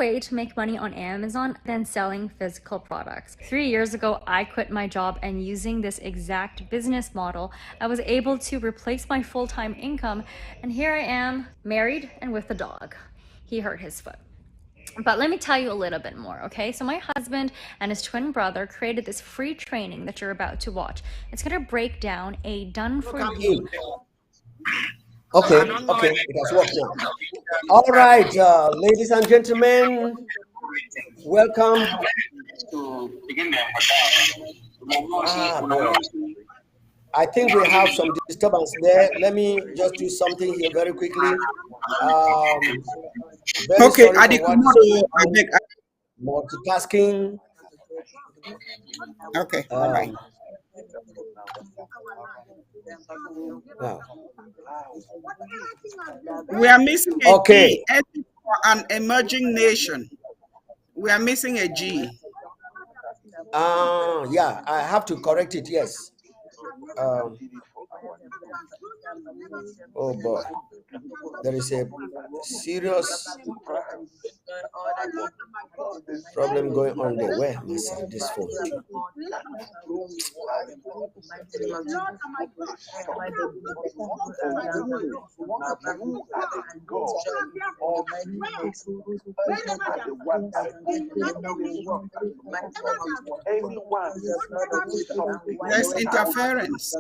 way to make money on Amazon than selling physical products. 3 years ago, I quit my job, and using this exact business model, I was able to replace my full-time income, and here I am, married and with a dog. He hurt his foot. But let me tell you a little bit more, okay? So my husband and his twin brother created this free training that you're about to watch. It's going to break down a done-for-you. Okay, it has worked now. All right, ladies and gentlemen, welcome. I think we have some disturbance there. Let me just do something here very quickly. Okay, multitasking. Okay, bye. Wow. We are missing a G. For an emerging nation. We are missing a G. Yeah, I have to correct it. Yes. Oh boy, there is a serious problem going on there. Where is this phone? There's interference.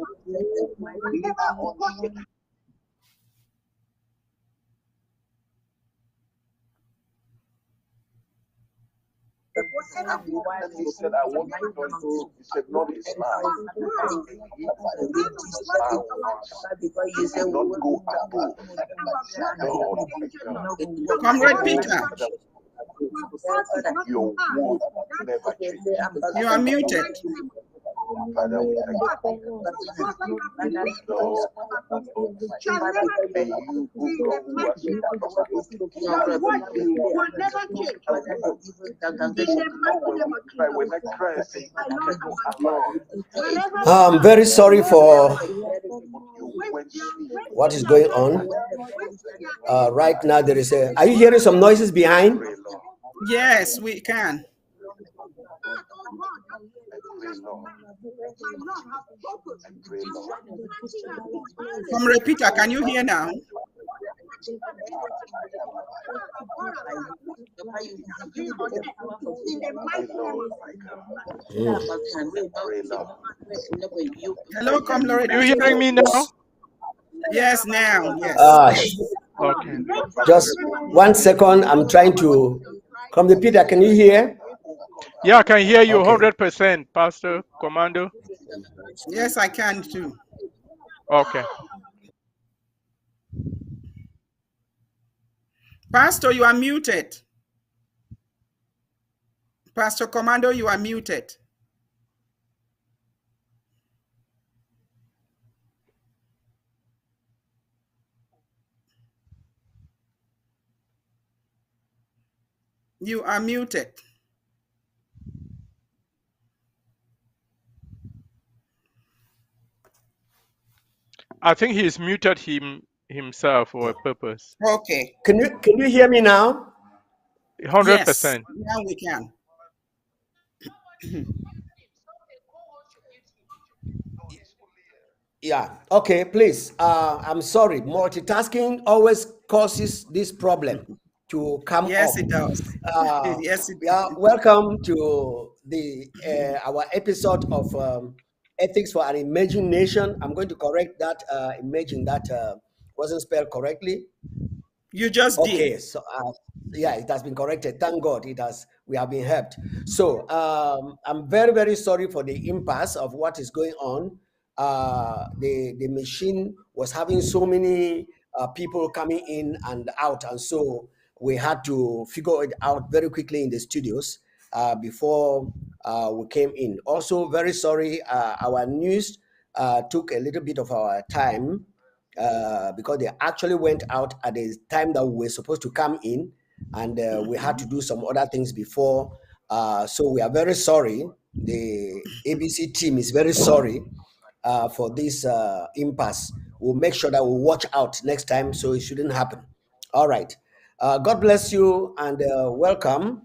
Comrade Peter, you are muted. I'm very sorry for what is going on. Right now, there is a. Are you hearing some noises behind? Yes, we can. Comrade Peter, can you hear now? Hello, Comrade. You hearing me now? Yes, now. Yes. Okay. Just 1 second. I'm trying to. Comrade Peter, can you hear? Yeah, I can hear you 100%, Pastor Commando. Yes, I can too. Okay. Pastor, you are muted. Pastor Commando, you are muted. You are muted. I think he's muted himself for a purpose. Okay. Can you hear me now? 100%. Yes, now we can. Yeah. Okay, please. I'm sorry. Multitasking always causes this problem to come yes, up. It does. Yes, it does. Yeah. Welcome to the our episode of Ethics for an Emerging Nation. I'm going to correct that emerging that wasn't spelled correctly. You just did. Okay. So yeah, it has been corrected. Thank God it has. We have been helped. So I'm very, very sorry for the impasse of what is going on. The machine was having so many people coming in and out, and so we had to figure it out very quickly in the studios before we came in. Also, very sorry, our news took a little bit of our time because they actually went out at the time that we were supposed to come in, and we had to do some other things before. So we are very sorry. The ABC team is very sorry for this impasse. We'll make sure that we'll watch out next time so it shouldn't happen. All right. God bless you and welcome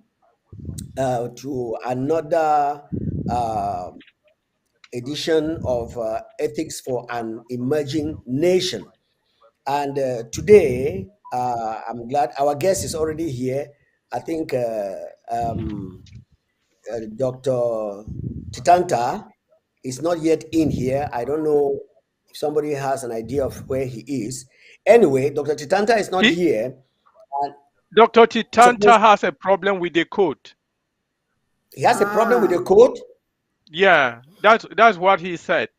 to another edition of Ethics for an Emerging Nation. And today, I'm glad our guest is already here. I think Dr. Titanta is not yet in here. I don't know if somebody has an idea of where he is. Anyway, Dr. Titanta is not He, here. And Dr. suppose Titanta has a problem with the code. he has a problem with the code. Yeah, that's what he said.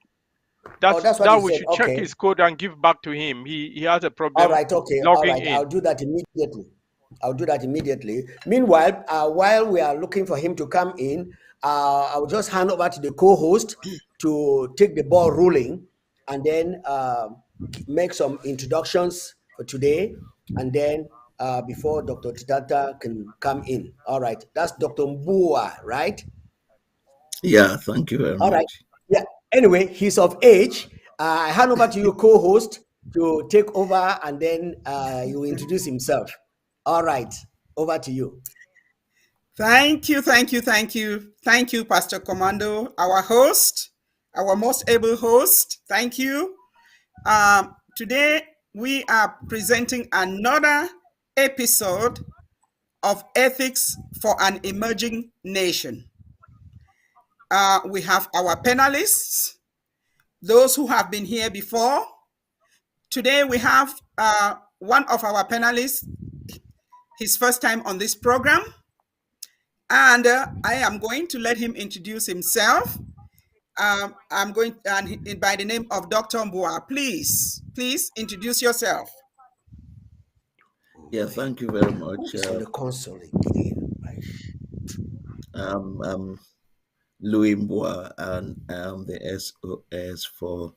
Oh, that's what he That we said. should check Okay. his code and give back to him. He has a All problem right. Okay. All logging right. I'll in. do that immediately. I'll do that immediately. Meanwhile, while we are looking for him to come in, I'll just hand over to the co-host to take the ball rolling and then make some introductions for today. And then before Dr. Titata can come in. All right. That's Dr. Mbua, right? Yeah, thank you very All right. much. Yeah. Anyway, he's of age. I hand over to you, co-host, to take over, and then you introduce himself. All right. Over to you. Thank you, Pastor Commando, our host, our most able host. Thank you. Today, we are presenting another episode of Ethics for an Emerging Nation. We have our panelists, those who have been here before. Today, we have one of our panelists, his first time on this program. And I am going to let him introduce himself. I'm going by the name of Dr. Mbua. Please introduce yourself. Yeah, thank you very much. It's on the console again. I'm Louis Mbua, and I'm the SOS for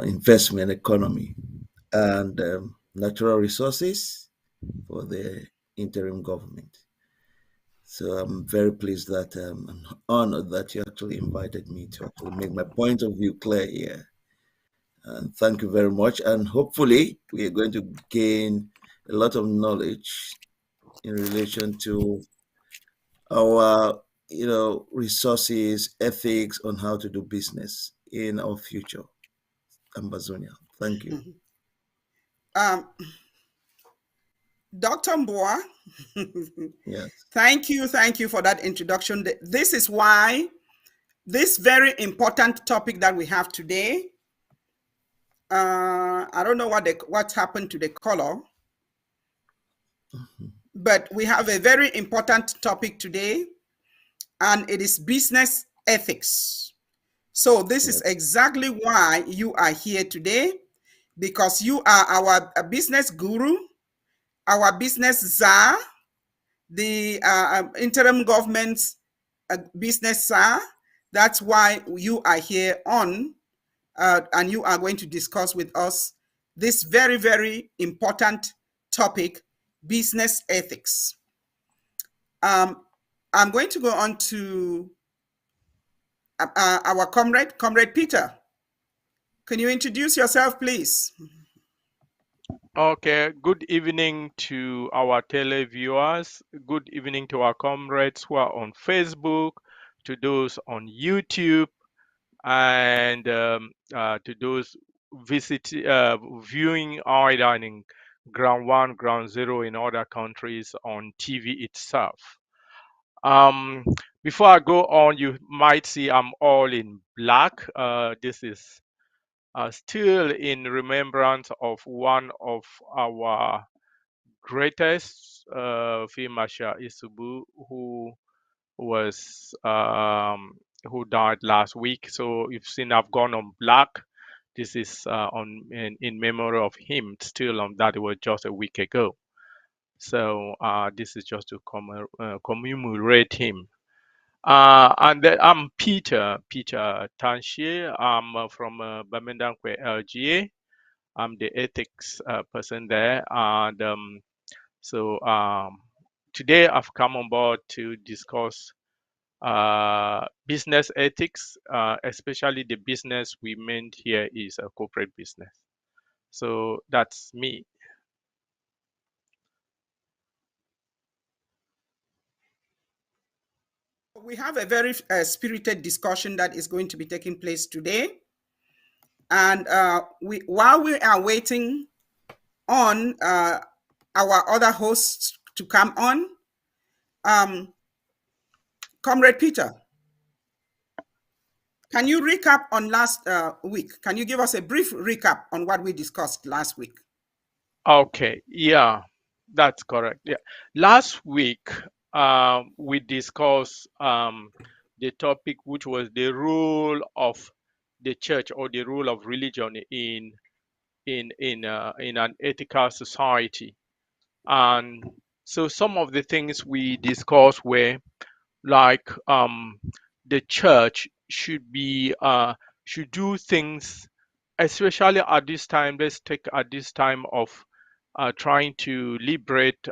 investment economy and natural resources for the interim government. So I'm very pleased that I'm honored that you actually invited me to actually make my point of view clear here. And thank you very much. And hopefully we are going to gain a lot of knowledge in relation to our resources, ethics on how to do business in our future. Ambazonia. Thank you. Dr. Mbua, Yes. Thank you for that introduction. This is why this very important topic that we have today, I don't know what happened to the color, but we have a very important topic today, and it is business ethics. So this is exactly why you are here today, because you are our business guru, our business czar, the interim government's business czar. That's why you are here on, and you are going to discuss with us this very, very important topic, business ethics. I'm going to go on to our Comrade Peter. Can you introduce yourself, please? Okay, good evening to our televiewers. Good evening to our comrades who are on Facebook, to those on YouTube, and to those viewing either in Ground 1, Ground 0 in other countries on TV itself. Before I go on, you might see I'm all in black. This is still in remembrance of one of our greatest, Field Marshal Isubu, who died last week. So you've seen I've gone on black. This is in memory of him. Still on that, it was just a week ago. So this is just to commemorate him. And then I'm Peter Tanshie. I'm from Bamendangwe LGA. I'm the ethics person there. And today I've come on board to discuss business ethics, especially the business we meant here is a corporate business. So that's me. We have a very spirited discussion that is going to be taking place today. And while we are waiting on our other hosts to come on, Comrade Peter, can you recap on last week? Can you give us a brief recap on what we discussed last week? Okay, yeah, that's correct. Yeah, last week we discussed the topic, which was the role of the church or the role of religion in an ethical society. And so some of the things we discussed were like the church should do things, especially at this time. Let's take at this time of trying to liberate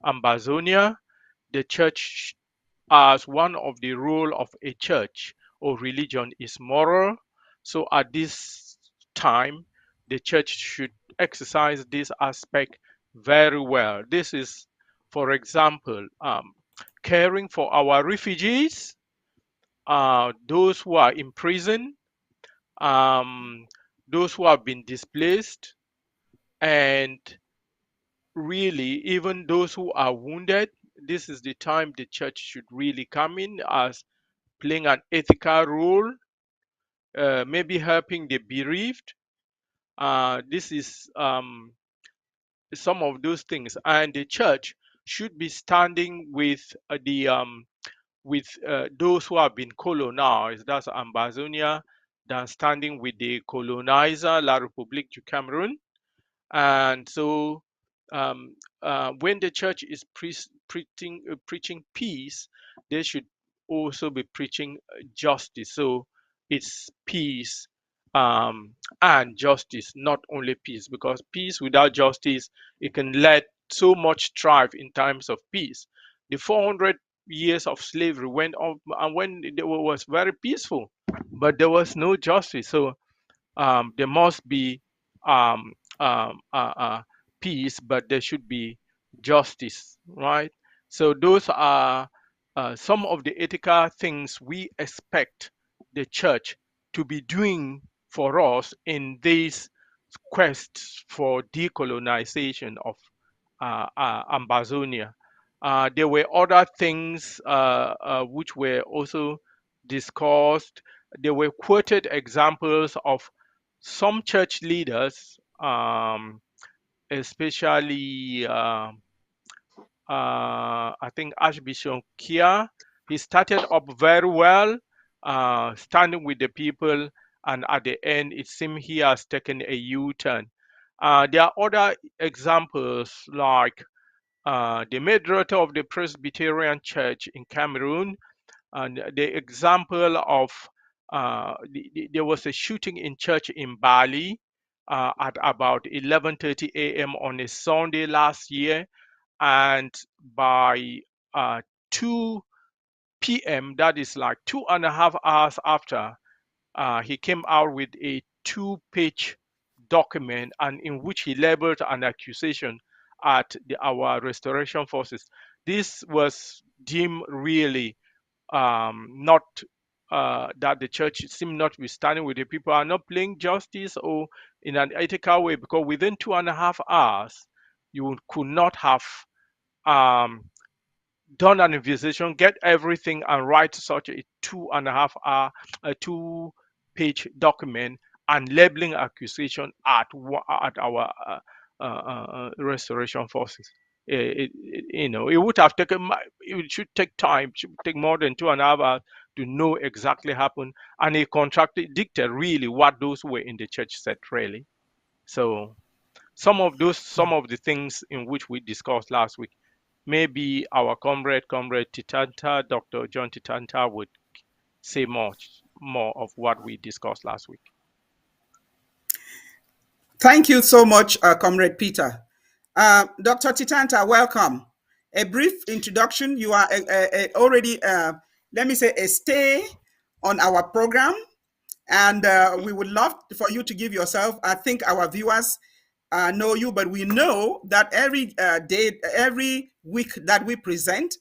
Amazonia. The church, as one of the role of a church or religion, is moral. So at this time, the church should exercise this aspect very well. This is, for example, caring for our refugees, those who are in prison, those who have been displaced, and really even those who are wounded. This is the time the church should really come in as playing an ethical role, maybe helping the bereaved. This is some of those things, and the church should be standing with those who have been colonized, that's Amazonia, than standing with the colonizer, La République du Cameroon. And so when the church is preaching peace, they should also be preaching justice. So it's peace and justice, not only peace, because peace without justice, it can let so much strife in times of peace. The 400 years of slavery went on, and when it was very peaceful, but there was no justice. So there must be um, peace, but there should be justice, right? So those are some of the ethical things we expect the church to be doing for us in this quest for decolonization of Amazonia. There were other things which were also discussed. There were quoted examples of some church leaders, especially I think Archbishop Kia. He started up very well, standing with the people, and at the end, it seems he has taken a U-turn. There are other examples like the moderator of the Presbyterian Church in Cameroon, and the example of there was a shooting in church in Bali at about 11:30 a.m. on a Sunday last year, and by 2 p.m., that is like 2.5 hours after, he came out with a 2-page document, and in which he labeled an accusation at our restoration forces. This was deemed really not that the church seemed not to be standing with the people, are not playing justice or in an ethical way, because within 2.5 hours you could not have done an investigation, get everything, and write such a 2.5 hour, a 2-page document and labeling accusation at our restoration forces. It would have taken, it should take time, should take more than 2.5 hours to know exactly happened, and it contradicted really what those who were in the church said really. So some of the things in which we discussed last week, maybe our comrade Titanta, Dr. John Titanta, would say more of what we discussed last week. Thank you so much, Comrade Peter. Dr. Titanta, welcome. A brief introduction. You are already, let me say, a stay on our program, and we would love for you to give yourself. I think our viewers know you, but we know that every day, every week that we present,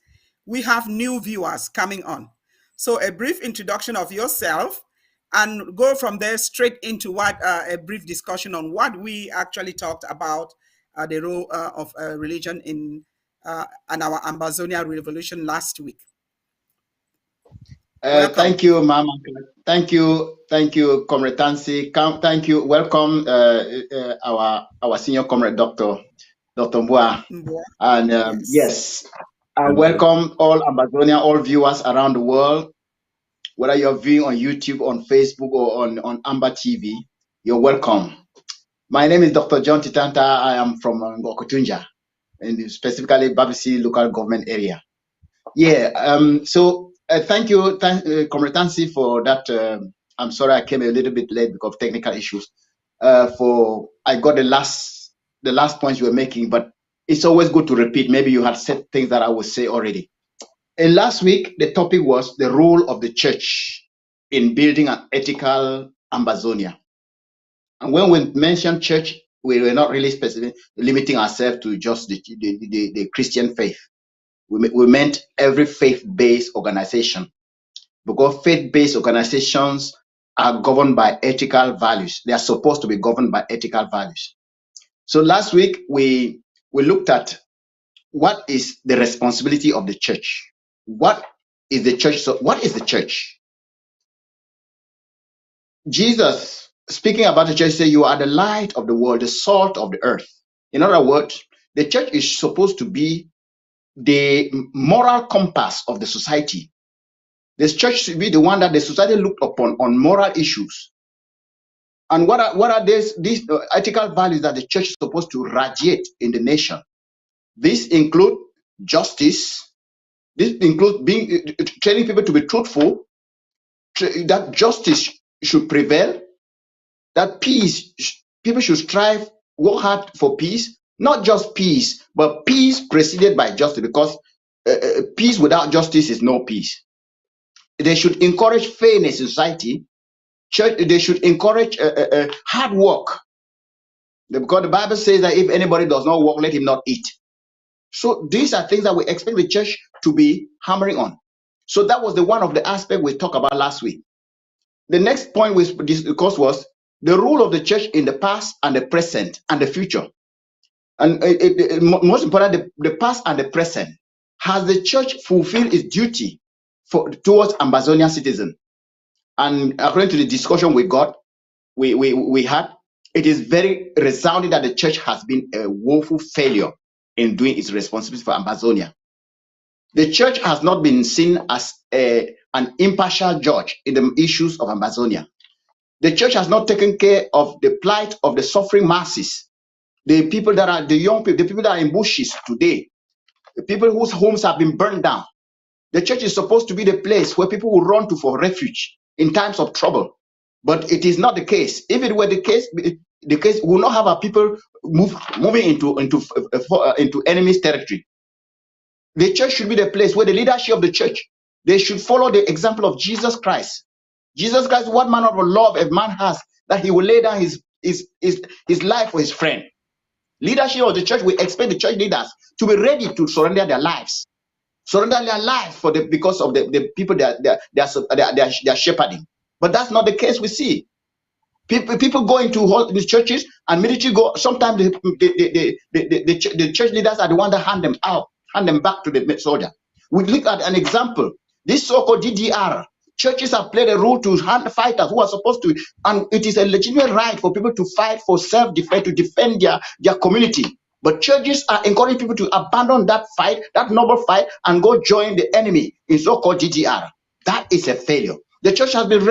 we have new viewers coming on. So a brief introduction of yourself, and go from there straight into what a brief discussion on what we actually talked about, the role of religion in our Ambazonia revolution last week. Thank you, Mama. Thank you, Comrade Tansi. Thank you. Welcome, our senior comrade, Dr. Mbua. And yes, I welcome all Ambazonia, all viewers around the world. Whether you're viewing on YouTube, on Facebook, or on Amba TV, you're welcome. My name is Dr. John Titanta. I am from Ngokotunja, and specifically Babisi local government area. Yeah. So thank you, Comrade Tansi, for that. I'm sorry I came a little bit late because of technical issues. I got the last points you were making, but it's always good to repeat. Maybe you had said things that I would say already. And last week, the topic was the role of the church in building an ethical Ambazonia. And when we mentioned church, we were not really specific, limiting ourselves to just the Christian faith. We meant every faith-based organization, because faith-based organizations are governed by ethical values. They are supposed to be governed by ethical values. So last week, we looked at what is the responsibility of the church. What is the church? So what is the church? Jesus, speaking about the church, said, "You are the light of the world, the salt of the earth." In other words, the church is supposed to be the moral compass of the society. This church should be the one that the society looked upon on moral issues. And what are these ethical values that the church is supposed to radiate in the nation? This include justice. This includes training people to be truthful, that justice should prevail, that peace, people should strive, work hard for peace, not just peace, but peace preceded by justice, because peace without justice is no peace. They should encourage fairness in society. They should encourage hard work, because the Bible says that if anybody does not work, let him not eat. So these are things that we expect the church to be hammering on. So that was one of the aspects we talked about last week. The next point we discussed was the role of the church in the past and the present and the future. And most important, the past and the present. Has the church fulfilled its duty towards Ambazonian citizens? And according to the discussion we had, it is very resounding that the church has been a woeful failure in doing its responsibility for Ambazonia. The church has not been seen as an impartial judge in the issues of Ambazonia. The church has not taken care of the plight of the suffering masses, the people that are the young people, the people that are in bushes today, the people whose homes have been burned down. The church is supposed to be the place where people will run to for refuge in times of trouble, but it is not the case. If it were the case, we will not have our people moving into enemy's territory. The church should be the place where the leadership of the church, they should follow the example of Jesus Christ. Jesus Christ, what manner of love a man has, that he will lay down his life for his friend. Leadership of the church, we expect the church leaders to be ready to surrender their lives. Surrender their lives because of the people they are shepherding. But that's not the case we see. People go into these churches, and military go. Sometimes the church leaders are the ones that hand them back to the soldier. We look at an example. This so-called DDR, churches have played a role to hand fighters who are supposed to, and it is a legitimate right for people to fight for self-defense, to defend their community. But churches are encouraging people to abandon that fight, that noble fight, and go join the enemy in so-called DDR. That is a failure. The church has been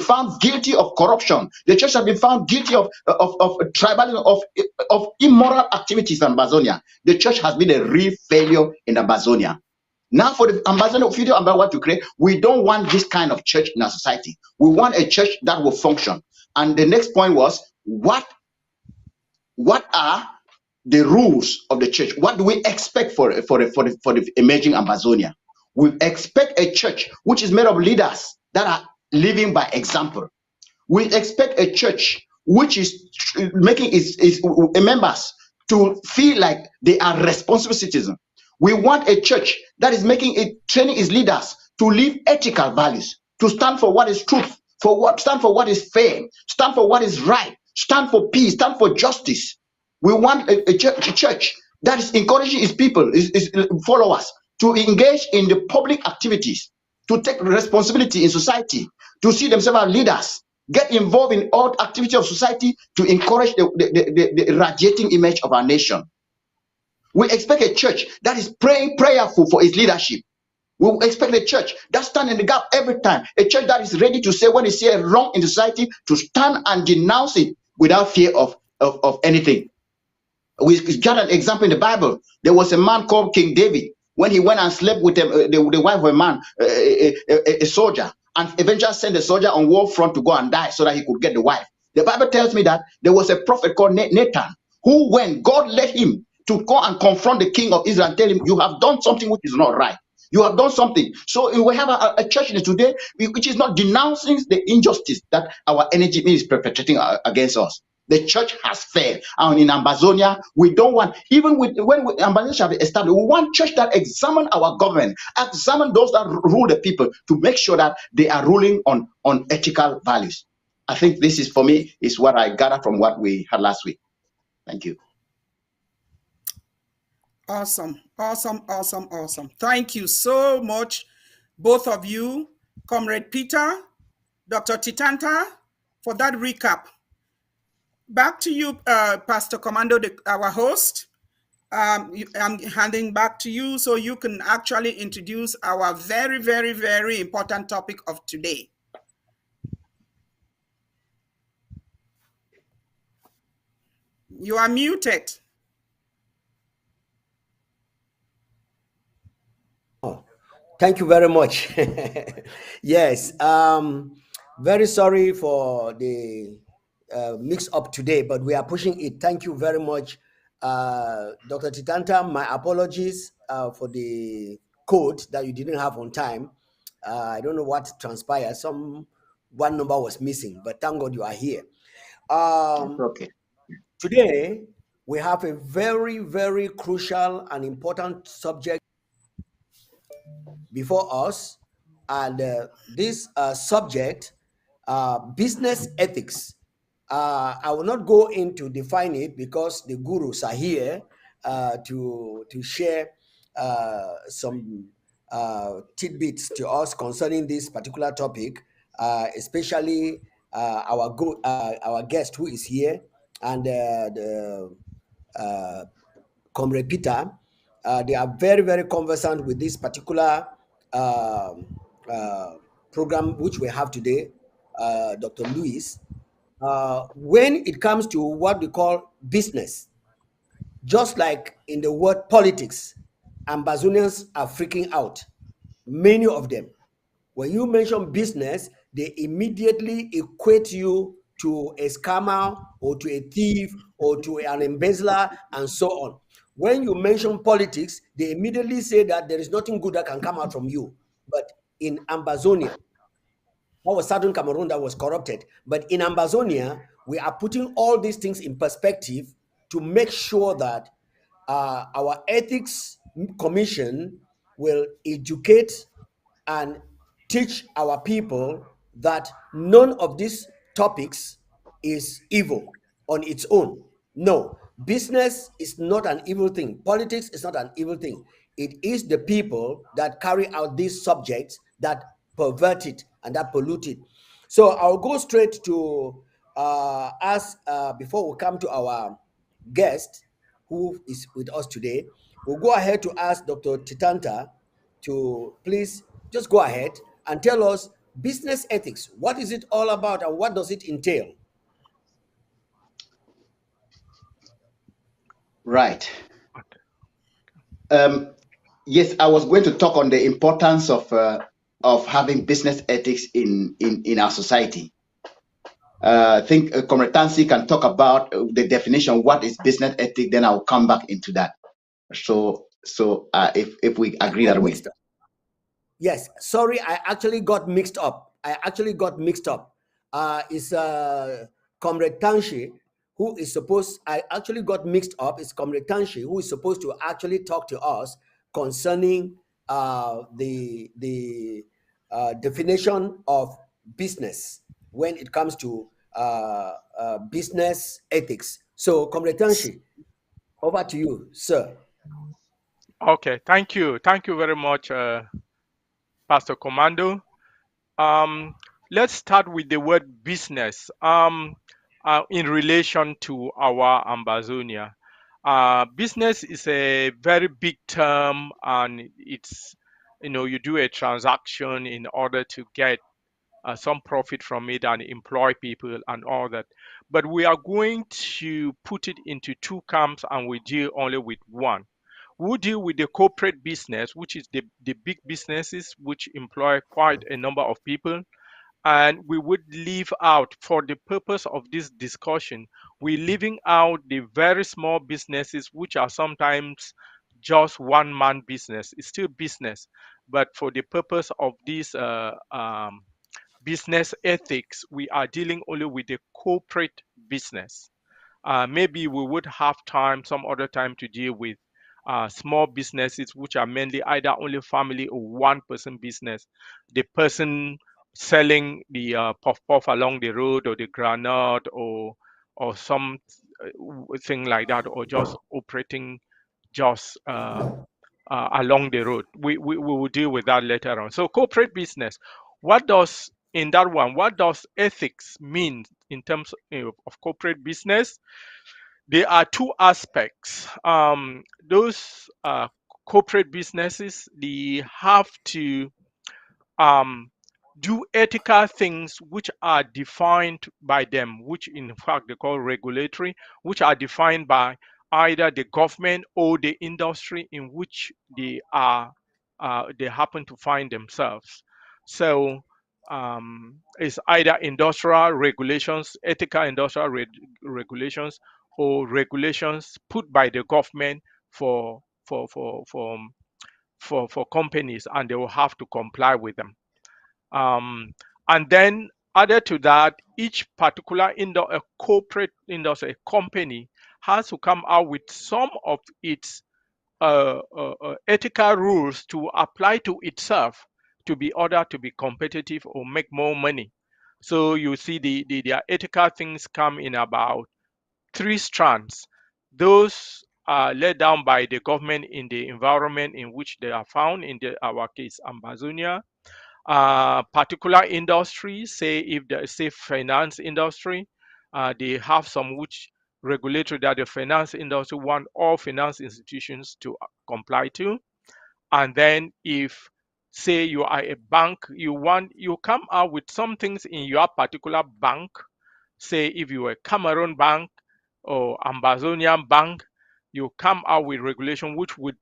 found guilty of corruption. The church has been found guilty of tribalism, of immoral activities in Ambazonia. The church has been a real failure in Ambazonia. Now, for the Ambazonia future about what to create, we don't want this kind of church in our society. We want a church that will function. And the next point was, what are the rules of the church? What do we expect for the emerging Ambazonia? We expect a church which is made of leaders that are living by example. We expect a church which is making its members to feel like they are responsible citizens. We want a church that is training its leaders to live ethical values, to stand for what is truth, stand for what is fair, stand for what is right, stand for peace, stand for justice. We want a church that is encouraging its people, its followers, to engage in the public activities, to take responsibility in society, to see themselves as leaders, get involved in all activity of society to encourage the radiating image of our nation. We expect a church that is prayerful for its leadership. We expect a church that stands in the gap every time. A church that is ready to say when they see a wrong in society, to stand and denounce it without fear of anything. We got an example in the Bible. There was a man called King David. When he went and slept with the wife of a man, a soldier, and eventually sent the soldier on war front to go and die so that he could get the wife. The Bible tells me that there was a prophet called Nathan, who, when God led him to go and confront the king of Israel and tell him, you have done something which is not right. You have done something. So we have a church today which is not denouncing the injustice that our enemy is perpetrating against us. The church has failed. And in Ambazonia, we don't want, even when Ambazonia shall be established, we want church that examine our government, examine those that rule the people, to make sure that they are ruling on ethical values. I think this is, for me, is what I gathered from what we had last week. Thank you. Awesome, awesome, awesome, awesome. Thank you so much, both of you, Comrade Peter, Dr. Titanta, for that recap. Back to you, Pastor Commando, our host. I'm handing back to you so you can actually introduce our very, very, very important topic of today. You are muted. Oh, thank you very much. Yes, very sorry for the mix up today, but we are pushing it. Thank you very much, Dr. Titanta. My apologies for the code that you didn't have on time. I don't know what transpired. One number was missing, but thank God you are here. Okay. Today, we have a very, very crucial and important subject before us, and this subject, business ethics. I will not go into define it because the gurus are here to share some tidbits to us concerning this particular topic, especially our guest who is here, and the Comrade Peter. They are very, very conversant with this particular program which we have today, Dr. Lewis. When it comes to what we call business, just like in the word politics, Ambazonians are freaking out. Many of them. When you mention business, they immediately equate you to a scammer or to a thief or to an embezzler and so on. When you mention politics, they immediately say that there is nothing good that can come out from you. But in Ambazonia, that was southern Cameroon that was corrupted. But in Ambazonia, we are putting all these things in perspective to make sure that our ethics commission will educate and teach our people that none of these topics is evil on its own. No, business is not an evil thing. Politics is not an evil thing. It is the people that carry out these subjects that pervert it and that pollute it. So I'll go straight to ask, before we come to our guest who is with us today, we'll go ahead to ask Dr. Titanta to please just go ahead and tell us business ethics. What is it all about and what does it entail? Right. Yes, I was going to talk on the importance of having business ethics in our society. I think Comrade Tansi can talk about the definition, what is business ethics, then I'll come back into that. So if we agree that way. Yes, sorry, I actually got mixed up. It's Comrade Tanshi who is supposed, I actually got mixed up. It's Comrade Tanshi who is supposed to actually talk to us concerning the definition of business when it comes to business ethics. So, Comrade Tanshi, over to you, sir. Okay, thank you very much, Pastor Commando. Let's start with the word business in relation to our Ambazonia. Business is a very big term, and it's, you do a transaction in order to get some profit from it and employ people and all that. But we are going to put it into two camps, and we deal only with one. We deal with the corporate business, which is the big businesses which employ quite a number of people. And we would leave out, for the purpose of this discussion, we're leaving out the very small businesses, which are sometimes just one-man business. It's still business, but for the purpose of this business ethics, we are dealing only with the corporate business. Maybe we would have time some other time to deal with small businesses, which are mainly either only family or one person business. The person selling the puff puff along the road, or the granite, or some thing like that, or just operating just along the road. We will deal with that later on. So corporate business, what does ethics mean in terms of corporate business? There are two aspects. Those corporate businesses, they have to do ethical things which are defined by them, which in fact they call regulatory, which are defined by either the government or the industry in which they happen to find themselves. So it's either industrial regulations, ethical industrial regulations, or regulations put by the government for companies, and they will have to comply with them. And then added to that, each particular corporate industry, a company, has to come out with some of its ethical rules to apply to itself, to be ordered to be competitive or make more money. So you see the ethical things come in about three strands. Those are laid down by the government in the environment in which they are found, in our case, Ambazonia. Particular industries, say if they say finance industry, they have some which regulatory that the finance industry want all finance institutions to comply to. And then if, say, you are a bank, you come out with some things in your particular bank. Say if you are a Cameroon bank or Ambazonian bank, you come out with regulation which would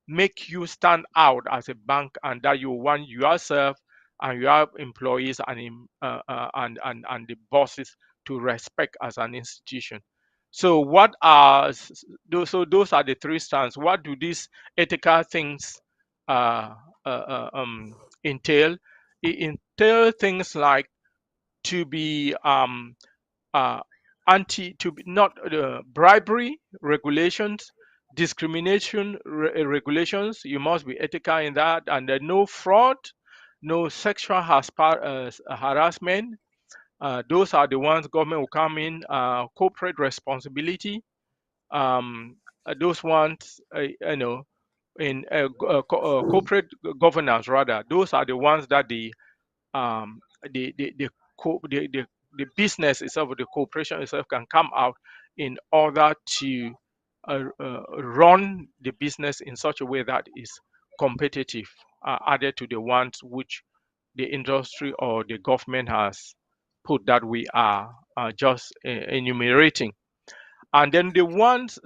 make you stand out as a bank, and that you want yourself and your employees and the bosses to respect as an institution. So what are those? So those are the three strands. What do these ethical things entail? It entails things like to be to be not bribery regulations, discrimination regulations. You must be ethical in that, and no fraud, no sexual harassment. Those are the ones government will come in. Corporate responsibility. Those ones, in corporate governance rather. Those are the ones that the business itself, or the corporation itself, can come out in order to run the business in such a way that is competitive, added to the ones which the industry or the government has put that we are just enumerating. And then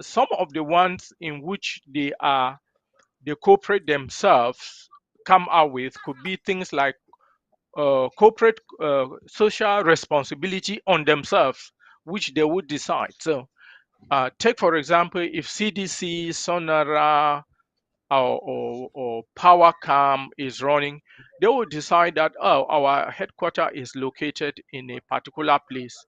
some of the ones in which the corporate themselves come out with could be things like corporate social responsibility on themselves, which they would decide. So take, for example, if CDC, Sonara, or PowerCam is running, they will decide that, oh, our headquarters is located in a particular place,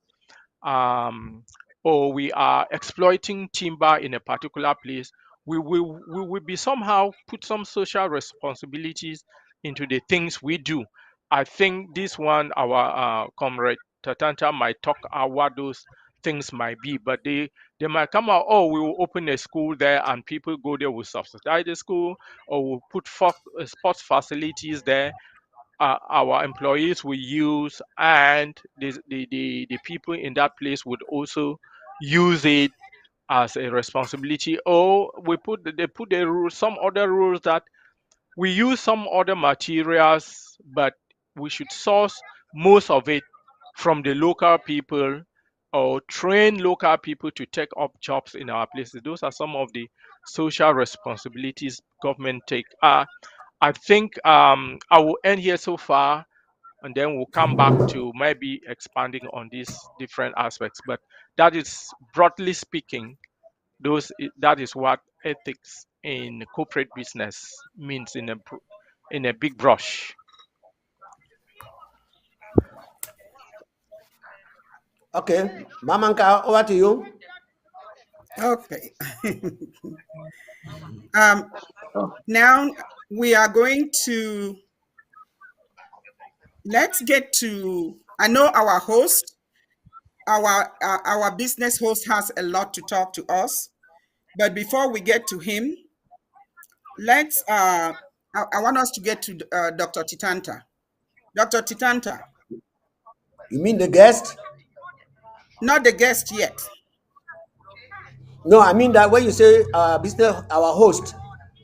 or we are exploiting timber in a particular place. we will be somehow put some social responsibilities into the things we do. I think this one, our comrade Tatanta might talk about what those things might be, but they might come out, oh, we will open a school there and people go there, will subsidize the school, or we'll put sports facilities there, our employees will use, and the people in that place would also use it as a responsibility. Or they put the rules, some other rules, that we use some other materials, but we should source most of it from the local people, or train local people to take up jobs in our places. Those are some of the social responsibilities government take. I think I will end here so far, and then we'll come back to maybe expanding on these different aspects. But that is, broadly speaking, that is what ethics in corporate business means in a big brush. Okay, Mamanka, over to you. Okay. Now we are going to, let's get to, I know our host, our business host has a lot to talk to us, but before we get to him, let's, I want us to get to Dr. Titanta. Dr. Titanta. You mean the guest? Not the guest yet. No, I mean that when you say business, our host,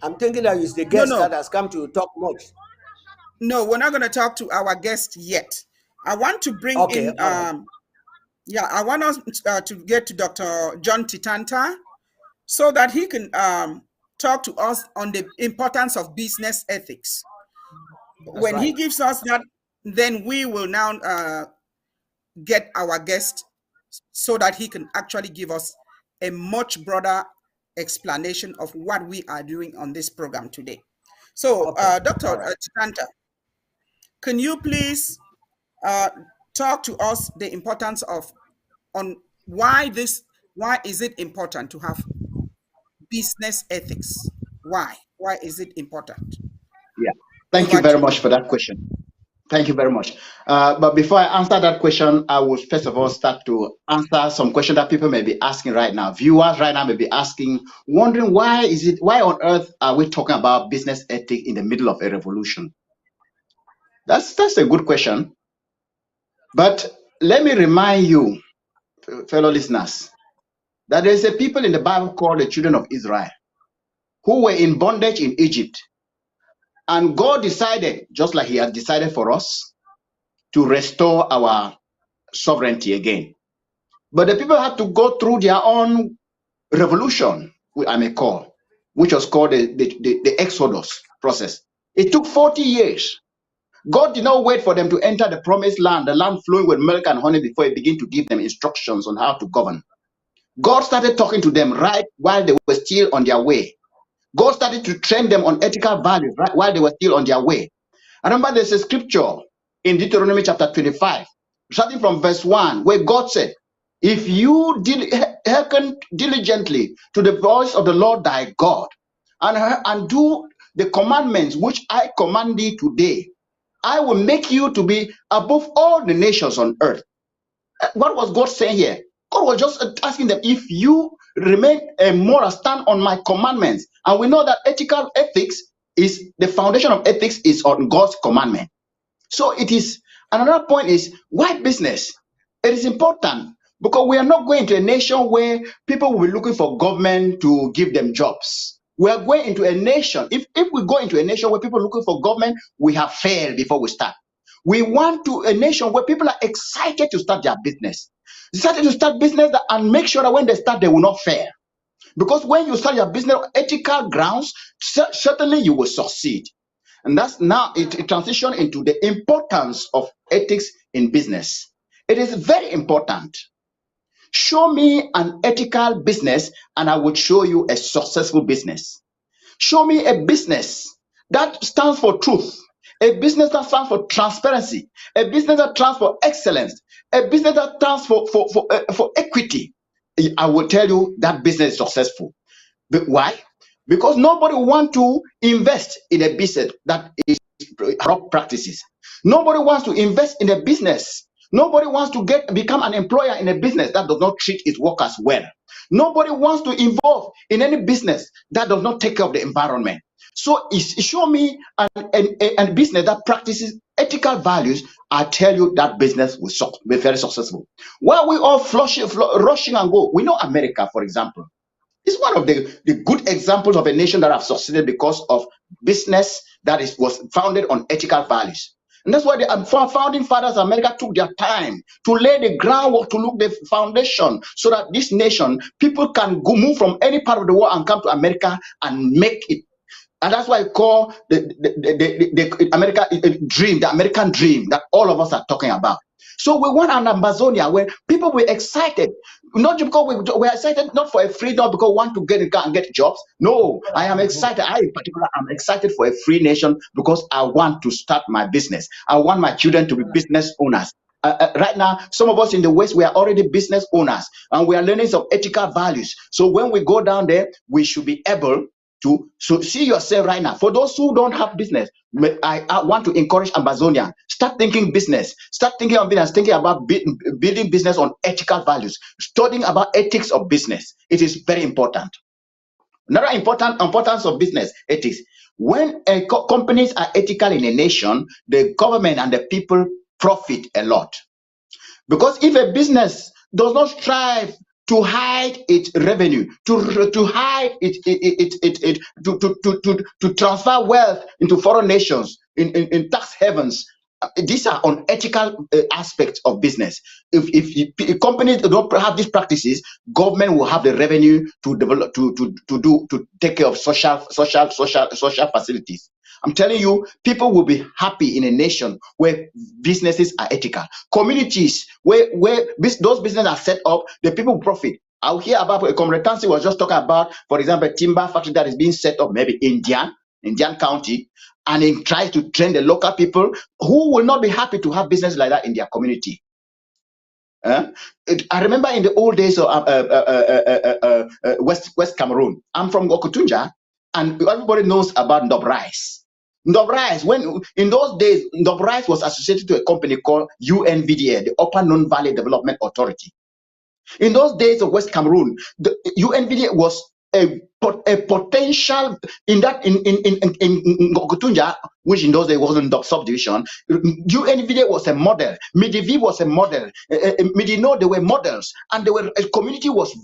I'm thinking that it's the guest that has come to talk much. No, we're not going to talk to our guest yet. I want to bring in, right. I want us to get to Dr. John Titanta so that he can talk to us on the importance of business ethics. When he gives us that, then we will now get our guest so that he can actually give us a much broader explanation of what we are doing on this program today. So, Dr. Titanta, can you please talk to us the importance of, on why is it important to have business ethics? Why is it important? Yeah, thank you very much for that question. Thank you very much. But before I answer that question, I will first of all start to answer some questions that people may be asking right now. Viewers right now may be asking, wondering why on earth are we talking about business ethics in the middle of a revolution? That's a good question. But let me remind you, fellow listeners, that there's a people in the Bible called the children of Israel who were in bondage in Egypt. And God decided, just like he had decided for us, to restore our sovereignty again. But the people had to go through their own revolution, I may call, which was called the Exodus process. It took 40 years. God did not wait for them to enter the promised land, the land flowing with milk and honey, before he began to give them instructions on how to govern. God started talking to them right while they were still on their way. God started to train them on ethical values right while they were still on their way. I remember there's a scripture in Deuteronomy chapter 25, starting from verse 1, where God said, if you hearken diligently to the voice of the Lord thy God, and do the commandments which I command thee today, I will make you to be above all the nations on earth. What was God saying here? God was just asking them, if you remain a moral, stand on my commandments. And we know that ethics is the foundation of ethics is on God's commandment. So it is, another point is, why business? It is important because we are not going to a nation where people will be looking for government to give them jobs. We are going into a nation, if we go into a nation where people are looking for government, we have failed before we start. We want to a nation where people are excited to start their business. Excited to start business and make sure that when they start, they will not fail. Because when you start your business on ethical grounds, certainly you will succeed. And that's now it transitions into the importance of ethics in business. It is very important. Show me an ethical business and I will show you a successful business. Show me a business that stands for truth, a business that stands for transparency, a business that stands for excellence, a business that stands for equity. I will tell you that business is successful. But why? because nobody want to invest in a business that is corrupt practices. Nobody wants to invest in a business. Nobody wants to become an employer in a business that does not treat its workers well. Nobody wants to involve in any business that does not take care of the environment. So show me a business that practices ethical values. I tell you that business will be very successful. While we all rushing and go, we know America, for example, is one of the good examples of a nation that have succeeded because of business that was founded on ethical values. And that's why the founding fathers of America took their time to lay the groundwork, to look the foundation, so that this nation, people can move from any part of the world and come to America and make it. And that's why I call the American dream that all of us are talking about. So we want an Amazonia where people were excited, not because we're excited, not for a free job, because we want to get in car and get jobs. No, I am excited. I, in particular, am excited for a free nation because I want to start my business. I want my children to be business owners. Right now, some of us in the West, we are already business owners and we are learning some ethical values. So when we go down there, we should be able to see yourself right now. For those who don't have business, I want to encourage Amazonia. Start thinking business. Start thinking of business. Thinking about building business on ethical values. Studying about ethics of business. It is very important. Another importance of business ethics. When companies are ethical in a nation, the government and the people profit a lot. Because if a business does not strive to hide its revenue, to hide to transfer wealth into foreign nations, in tax havens, these are unethical aspects of business. If companies don't have these practices, government will have the revenue to develop, to take care of social facilities. I'm telling you, people will be happy in a nation where businesses are ethical. Communities where those businesses are set up, the people profit. I'll hear about Comrade Tansi was just talking about, for example, a timber factory that is being set up maybe in Indian County, and he tries to train the local people who will not be happy to have business like that in their community. I remember in the old days of West Cameroon. I'm from Okutunja, and everybody knows about Ndob Rice. Ndob Rice, when in those days, Ndob Rice was associated to a company called UNVDA, the Upper Nile Valley Development Authority. In those days of West Cameroon, the UNVDA was a potential in Okutunja, which in those days wasn't the subdivision. UNVDA was a model. Midivi was a model. Midino, they were models, and a community was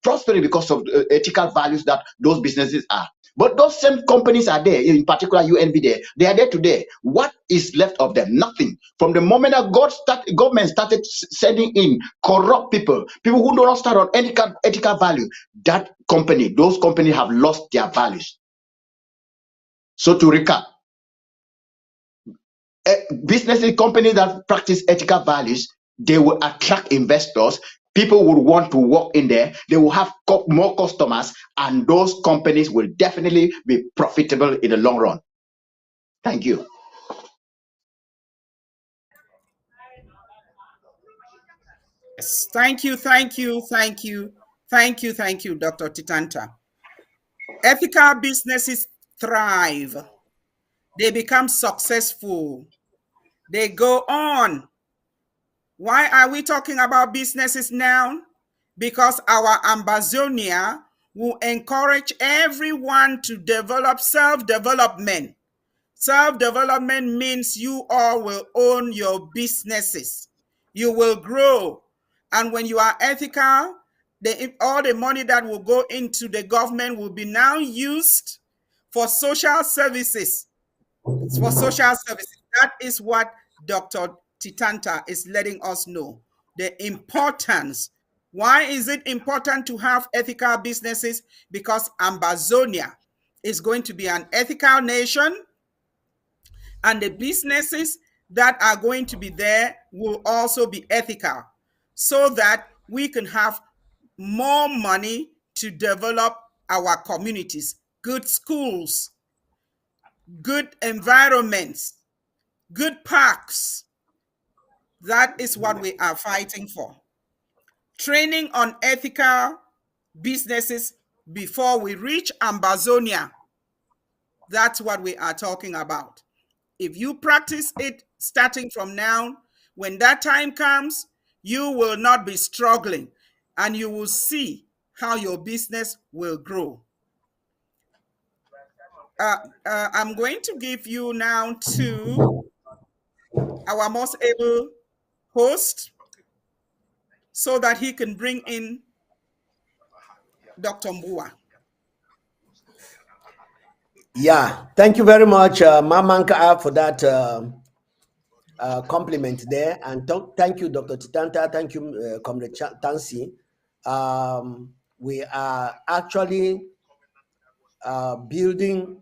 prospering because of ethical values that those businesses are. But those same companies are there, in particular UNVDA. They are there today. What is left of them? Nothing. From the moment that government started sending in corrupt people who do not stand on any kind of ethical value, those companies have lost their values. So to recap, business companies that practice ethical values, they will attract investors. People will want to work in there. They will have more customers, and those companies will definitely be profitable in the long run. Thank you. Yes, thank you, Dr. Titanta. Ethical businesses thrive. They become successful. They go on. Why are we talking about businesses now? Because our Amazonia will encourage everyone to develop self-development. Self-development means you all will own your businesses. You will grow. And when you are ethical, all the money that will go into the government will be now used for social services. For social services. That is what Dr. Titanta is letting us know. The importance. Why is it important to have ethical businesses? Because Amazonia is going to be an ethical nation, and the businesses that are going to be there will also be ethical, so that we can have more money to develop our communities, good schools, good environments, good parks. That is what we are fighting for. Training on ethical businesses before we reach Ambazonia. That's what we are talking about. If you practice it starting from now, when that time comes, you will not be struggling and you will see how your business will grow. I'm going to give you now to our most able host so that he can bring in Dr. Mbua. Yeah, thank you very much, Mamanka, for that compliment there. And thank you, Dr. Titanta. Thank you, Comrade Tansi. We are actually building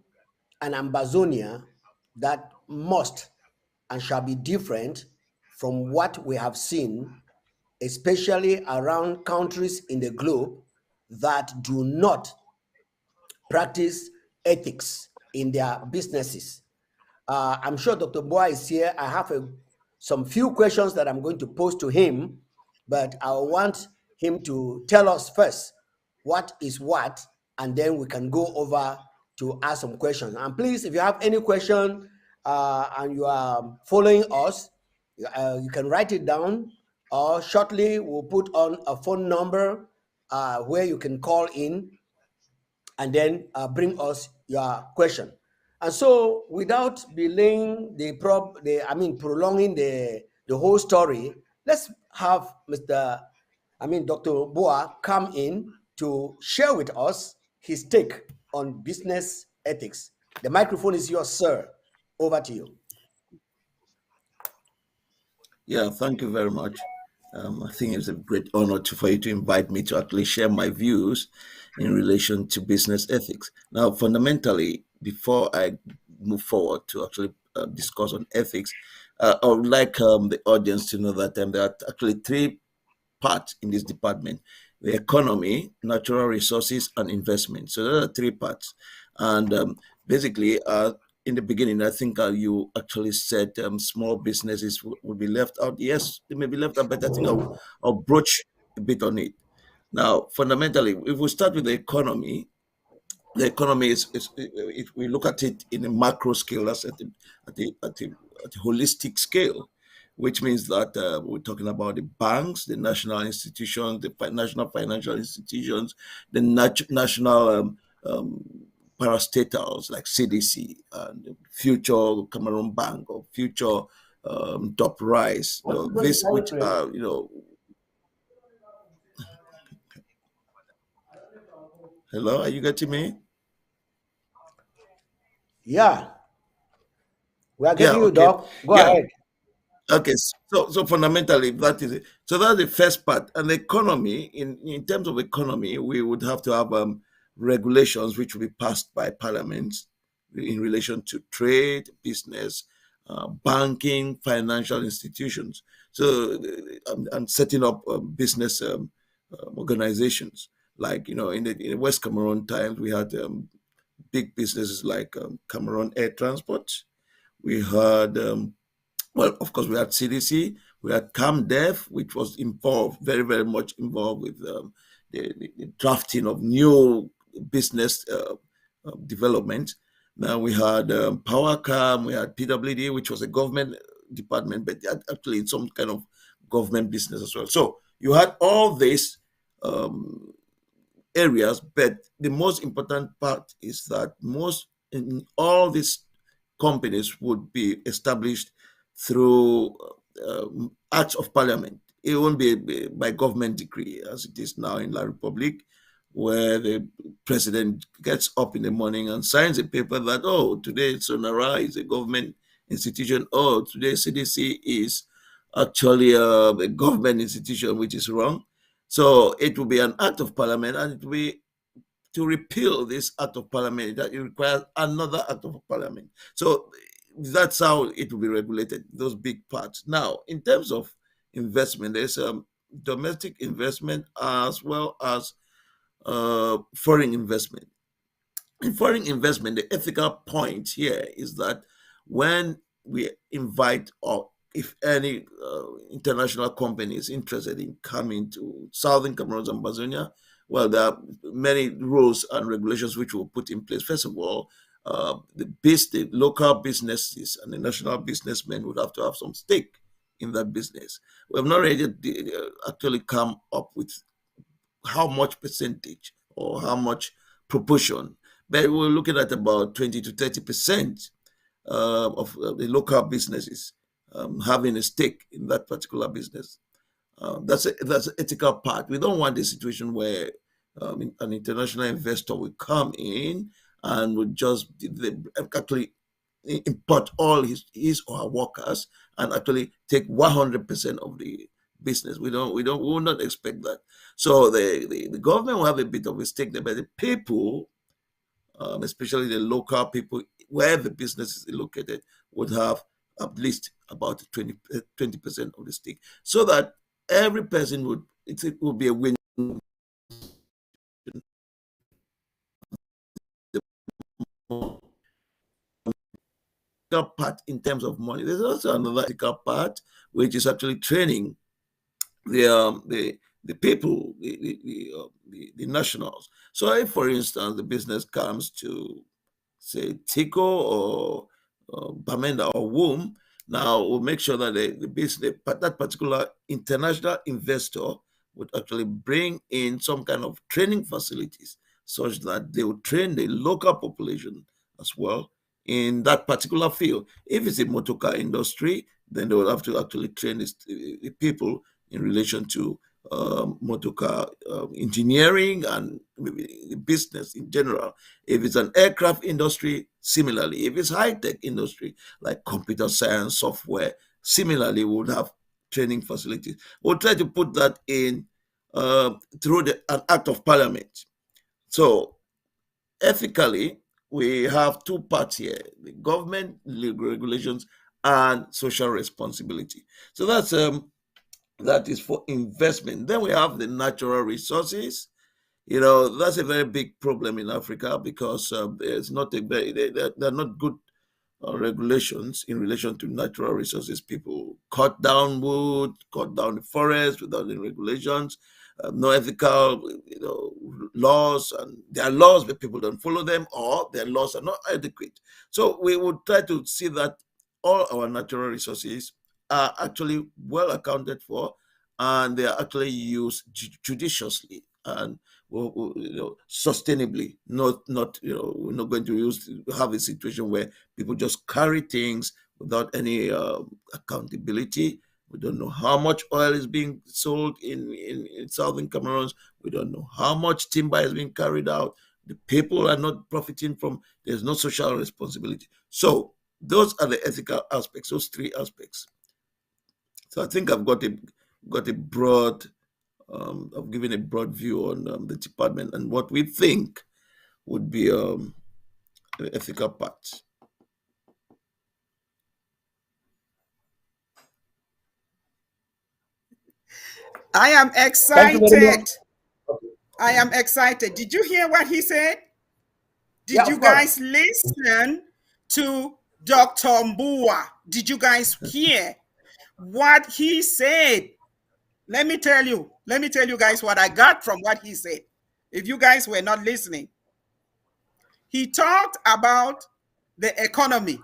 an Ambazonia that must and shall be different from what we have seen, especially around countries in the globe that do not practice ethics in their businesses. I'm sure Dr. Boa is here. I have some few questions that I'm going to pose to him, but I want him to tell us first what is what, and then we can go over to ask some questions. And please, if you have any question and you are following us, you can write it down, or shortly we'll put on a phone number where you can call in and then bring us your question. And so, without prolonging the whole story, let's have Dr. Boa come in to share with us his take on business ethics. The microphone is yours, sir. Over to you. Yeah, thank you very much. I think it's a great honor for you to invite me to actually share my views in relation to business ethics. Now, fundamentally, before I move forward to actually discuss on ethics, I would like the audience to know that there are actually three parts in this department: the economy, natural resources, and investment. So there are three parts. And basically, in the beginning, I think you actually said small businesses will be left out. Yes, they may be left out, but I think I'll broach a bit on it. Now, fundamentally, if we start with the economy is if we look at it in a macro scale, that's at a holistic scale, which means that we're talking about the banks, the national institutions, the national financial institutions, the national parastatals like CDC and Future Cameroon Bank or Future Top Rise. This, which hello, are you getting me? Yeah, we are getting you, Doc. Go ahead. Okay, so fundamentally that is it. So that's the first part. And the economy, in terms of economy, we would have to have regulations which will be passed by parliament in relation to trade, business, banking, financial institutions. So and setting up business organizations. Like in the West Cameroon times, we had big businesses like Cameroon Air Transport. We had well, of course, we had CDC, we had CAMDEF, which was involved, very, very much involved with the drafting of new business development. Now we had PowerCam, we had PWD, which was a government department, but actually it's some kind of government business as well. So you had all these areas, but the most important part is that in all these companies would be established through acts of parliament. It won't be by government decree as it is now in La Republic, where the president gets up in the morning and signs a paper that, oh, today Sonara is a government institution. Oh, today CDC is actually a government institution, which is wrong. So it will be an act of parliament, and it will be to repeal this act of parliament that it requires another act of parliament. So that's how it will be regulated, those big parts. Now, in terms of investment, there's domestic investment as well as foreign investment. In foreign investment, the ethical point here is that when we invite, or if any international company is interested in coming to Southern Cameroon and Ambazonia, Well, there are many rules and regulations which will put in place. First of all, the local businesses and the national businessmen would have to have some stake in that business. We have not really actually come up with how much percentage or how much proportion, but we're looking at about 20 to 30% of the local businesses having a stake in that particular business. That's the ethical part. We don't want a situation where an international investor will come in and would just actually import all his or her workers and actually take 100% of the business. We will not expect that. So the government will have a bit of a stake there, but the people, especially the local people where the business is located, would have at least about 20% of the stake, so that every person would be a win. Part in terms of money. There's also another part which is actually training the people, the nationals. So if, for instance, the business comes to, say, Tico or Bamenda or Womb, now we'll make sure that the business, that particular international investor would actually bring in some kind of training facilities such that they will train the local population as well in that particular field. If it's a motor car industry, then they will have to actually train the people in relation to motor car engineering and maybe business in general. If it's an aircraft industry, similarly. If it's high-tech industry like computer science, software, similarly, we would have training facilities. We'll try to put that in through an act of parliament. So ethically, we have two parts here: the government regulations and social responsibility. So that is for investment. Then we have the natural resources. That's a very big problem in Africa because there's not there are not good regulations in relation to natural resources. People cut down wood, cut down the forest without any regulations. No ethical, laws, and there are laws but people don't follow them, or their laws are not adequate. So we would try to see that all our natural resources are actually well accounted for, and they are actually used judiciously and sustainably. Not we're not going to have a situation where people just carry things without any accountability. We don't know how much oil is being sold in southern Cameroon. We don't know how much timber is being carried out. The people are not profiting from. There's no social responsibility. So those are the ethical aspects. Those three aspects. So I think I've got a broad. I've given a broad view on the department and what we think would be the ethical part. I am excited. I am excited. Did you hear what he said? Did you guys listen to Dr. Mbua? Did you guys hear what he said? Let me tell you guys what I got from what he said. If you guys were not listening, he talked about the economy.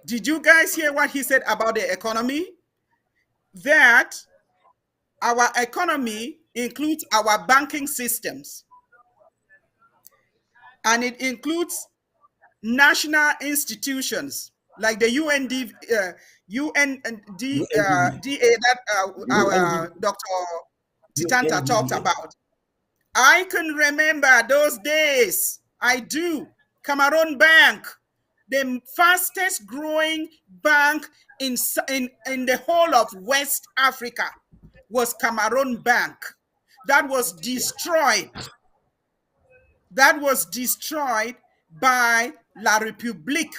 Did you guys hear what he said about the economy? That our economy includes our banking systems, and it includes national institutions like the UNDA that our Dr. Titanta talked about. I can remember those days. I do. Cameroon Bank, the fastest growing bank in the whole of West Africa, was Cameroon Bank. That was destroyed. That was destroyed by La République,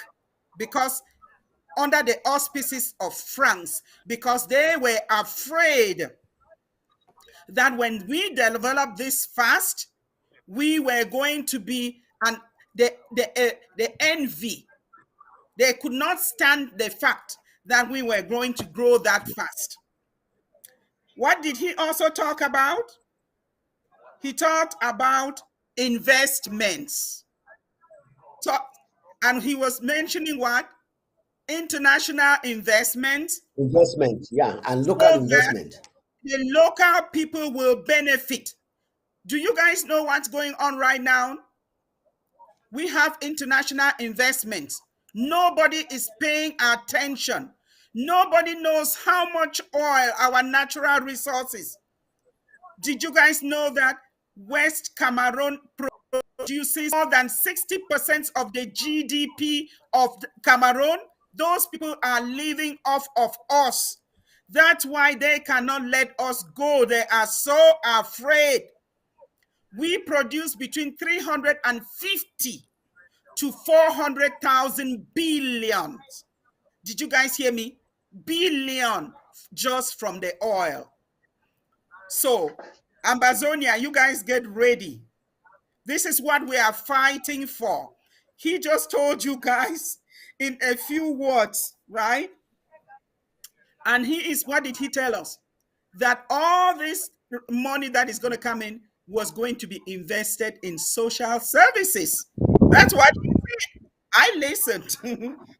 because under the auspices of France, because they were afraid that when we developed this fast, we were going to be the envy. They could not stand the fact that we were going to grow that fast. What did he also talk about? he talked about investments. And he was mentioning what? International investments. Investment, yeah, and local So investment. the local people will benefit. Do you guys know what's going on right now? We have international investments. Nobody is paying attention. Nobody knows how much oil, our natural resources. Did you guys know that West Cameroon produces more than 60% of the GDP of Cameroon? Those people are living off of us. That's why they cannot let us go. They are so afraid. We produce between 350 to 400,000 billions. Did you guys hear me? Billion just from the oil. So, Ambazonia, you guys get ready. This is what we are fighting for. He just told you guys in a few words, right? And what did he tell us? That all this money that is going to come in was going to be invested in social services. That's what he said. I listened.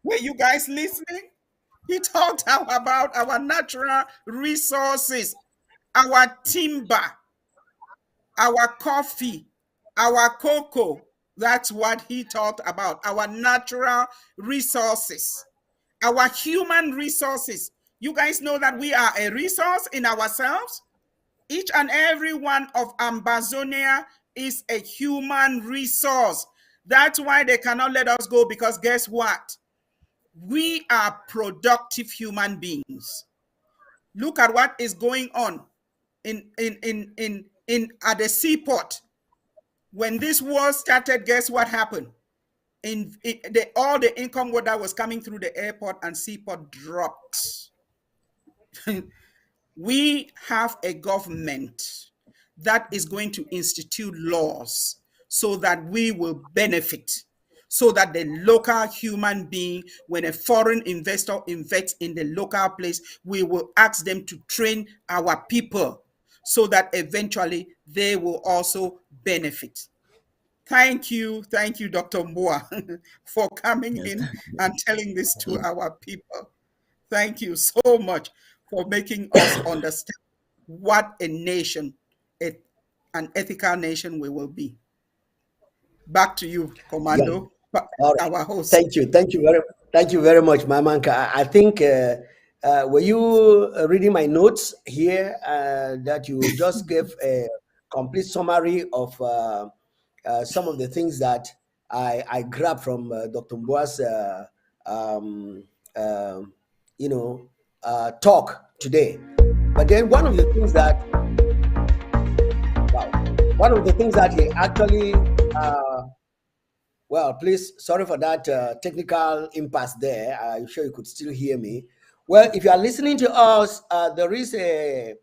Were you guys listening? He talked about our natural resources, our timber, our coffee, our cocoa. That's what he talked about, our natural resources, our human resources. You guys know that we are a resource in ourselves. Each and every one of Ambazonia is a human resource. That's why they cannot let us go, because guess what? We are productive human beings. Look at what is going on at the seaport. When this war started, guess what happened? All the income that was coming through the airport and seaport dropped. We have a government that is going to institute laws so that we will benefit, so that the local human being, when a foreign investor invests in the local place, we will ask them to train our people so that eventually they will also benefit. Thank you, Dr. Mbua, for coming in and telling this to our people. Thank you so much for making us understand what a nation, an ethical nation we will be. Back to you, Commando, our host. Thank you very much, Mamanka. I think were you reading my notes here that you just gave a complete summary of some of the things that I grabbed from Dr. Mbua's talk today. But then one of the things that he actually please, sorry for that technical impasse there. I'm sure you could still hear me. Well, if you are listening to us, there is a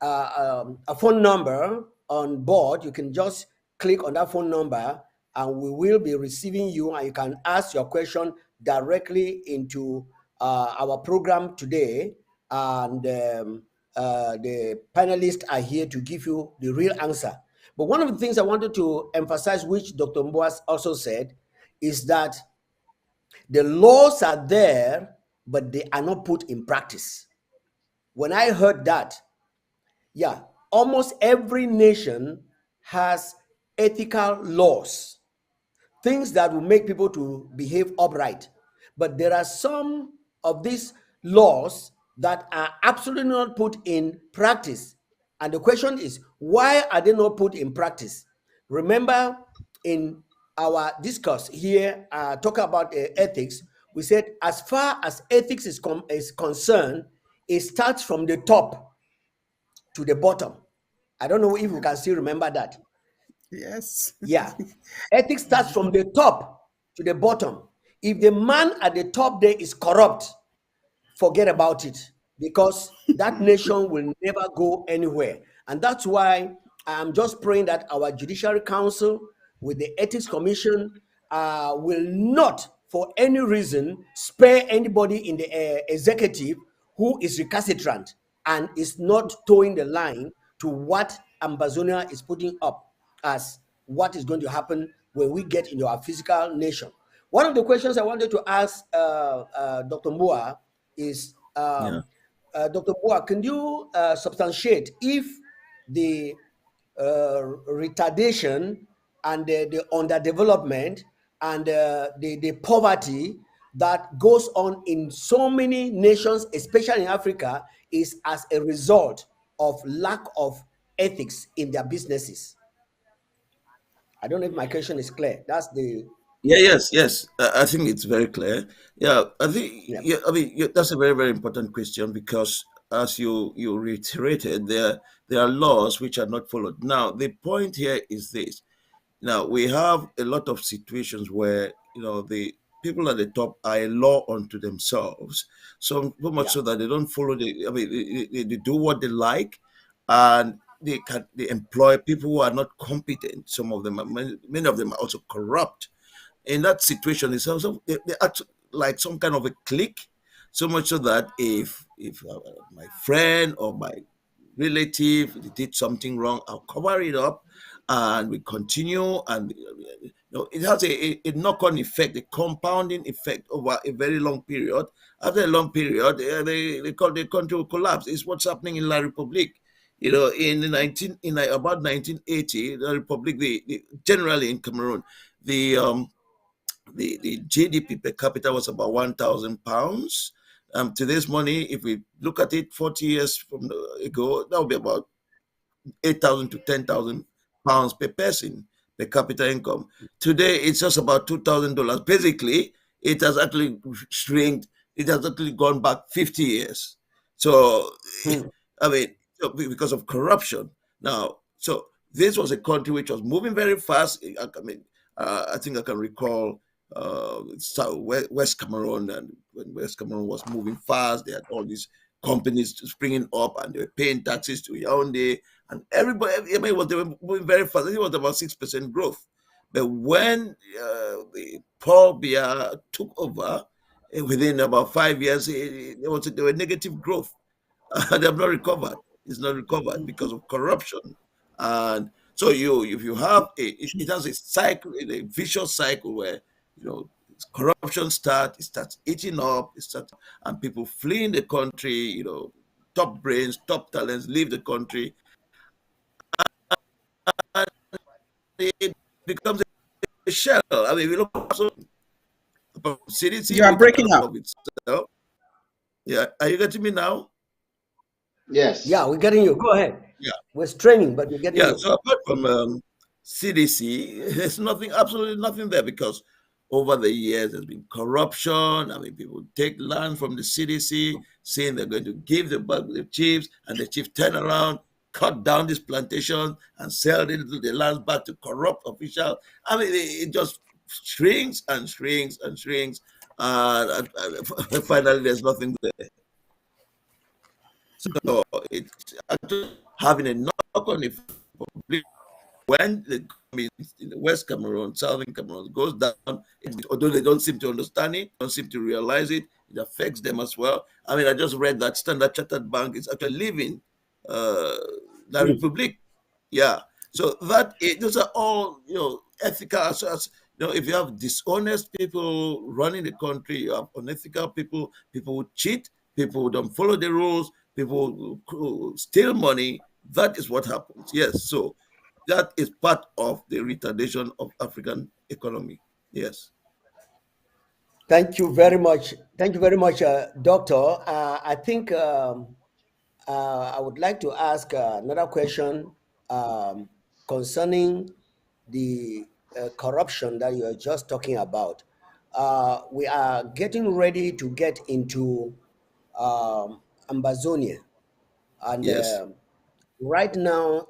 phone number on board. You can just click on that phone number and we will be receiving you, and you can ask your question directly into our program today. And the panelists are here to give you the real answer. But one of the things I wanted to emphasize, which Dr. Mbua also said, is that the laws are there, but they are not put in practice. When I heard that, almost every nation has ethical laws, things that will make people to behave upright. But there are some of these laws that are absolutely not put in practice. And the question is, why are they not put in practice? Remember, in our discourse here, talk about ethics, we said as far as ethics is concerned, it starts from the top to the bottom. I don't know if you can still remember that. Yes. Yeah. Ethics starts from the top to the bottom. If the man at the top there is corrupt, forget about it, because that nation will never go anywhere. And that's why I'm just praying that our Judiciary Council with the Ethics Commission will not, for any reason, spare anybody in the executive who is recalcitrant and is not towing the line to what Ambazonia is putting up as what is going to happen when we get into our physical nation. One of the questions I wanted to ask Dr. Mbua is, Yeah. Dr. Mbua, can you substantiate if the retardation and the underdevelopment and the poverty that goes on in so many nations, especially in Africa, is as a result of lack of ethics in their businesses? I don't know if my question is clear. That's the Yes. I think it's very clear. Yeah, I think yeah. I mean that's a very important question, because as you reiterated, there are laws which are not followed. Now the point here is this: now we have a lot of situations where the people at the top are a law unto themselves, so much Yeah. so that they don't follow the. I mean, they do what they like, and they employ people who are not competent. Some of them, many of them are also corrupt. In that situation, it's also they act like some kind of a clique, so much so that if my friend or my relative did something wrong, I'll cover it up, and we continue, and it has a knock-on effect, a compounding effect over a very long period. After a long period, they call the country will collapse. It's what's happening in La Republique. In about 1980, the Republic, generally in Cameroon, the the GDP per capita was about £1,000. Today's money, if we look at it 40 years ago, that would be about 8,000 to 10,000 pounds per person per capita income. Today, it's just about $2,000. Basically, it has actually shrinked. It has actually gone back 50 years. So, I mean, because of corruption. Now, so this was a country which was moving very fast. I mean, I think I can recall West Cameroon, and when West Cameroon was moving fast, they had all these companies springing up, and they were paying taxes to Yaoundé, and everybody. I mean, they were moving very fast. I think it was about 6% growth. But when Paul Biya took over, within about 5 years, there were negative growth. They have not recovered. It's not recovered because of corruption. And so if you have it has a cycle, a vicious cycle where corruption it starts eating up, and people fleeing the country. Top brains, top talents leave the country, and it becomes a shell. I mean, we look also CDC, You are which breaking cannot up. love itself. Yeah, are you getting me now? Yes. Yeah, we're getting you. Go ahead. Yeah. We're straining, but we're getting Yeah, you. so apart from CDC, there's absolutely nothing there, because over the years there's been corruption. I mean, people take land from the CDC, saying they're going to give the chiefs, and the chiefs turn around, cut down this plantation, and sell the land back to corrupt officials. I mean, it just shrinks and shrinks and shrinks, and finally there's nothing there. So it's actually having a knock-on effect when the in the West Cameroon, Southern Cameroon goes down. Although they don't seem to understand it, don't seem to realize it, it affects them as well. I mean, I just read that Standard Chartered Bank is actually leaving La Republique. Yeah. So those are all ethical. So if you have dishonest people running the country, you have unethical people who cheat, people who don't follow the rules, people who steal money. That is what happens. Yes. So that is part of the retardation of African economy. Yes. Thank you very much. Thank you very much, Doctor. I think I would like to ask another question concerning the corruption that you are just talking about. We are getting ready to get into Ambazonia, and Yes. right now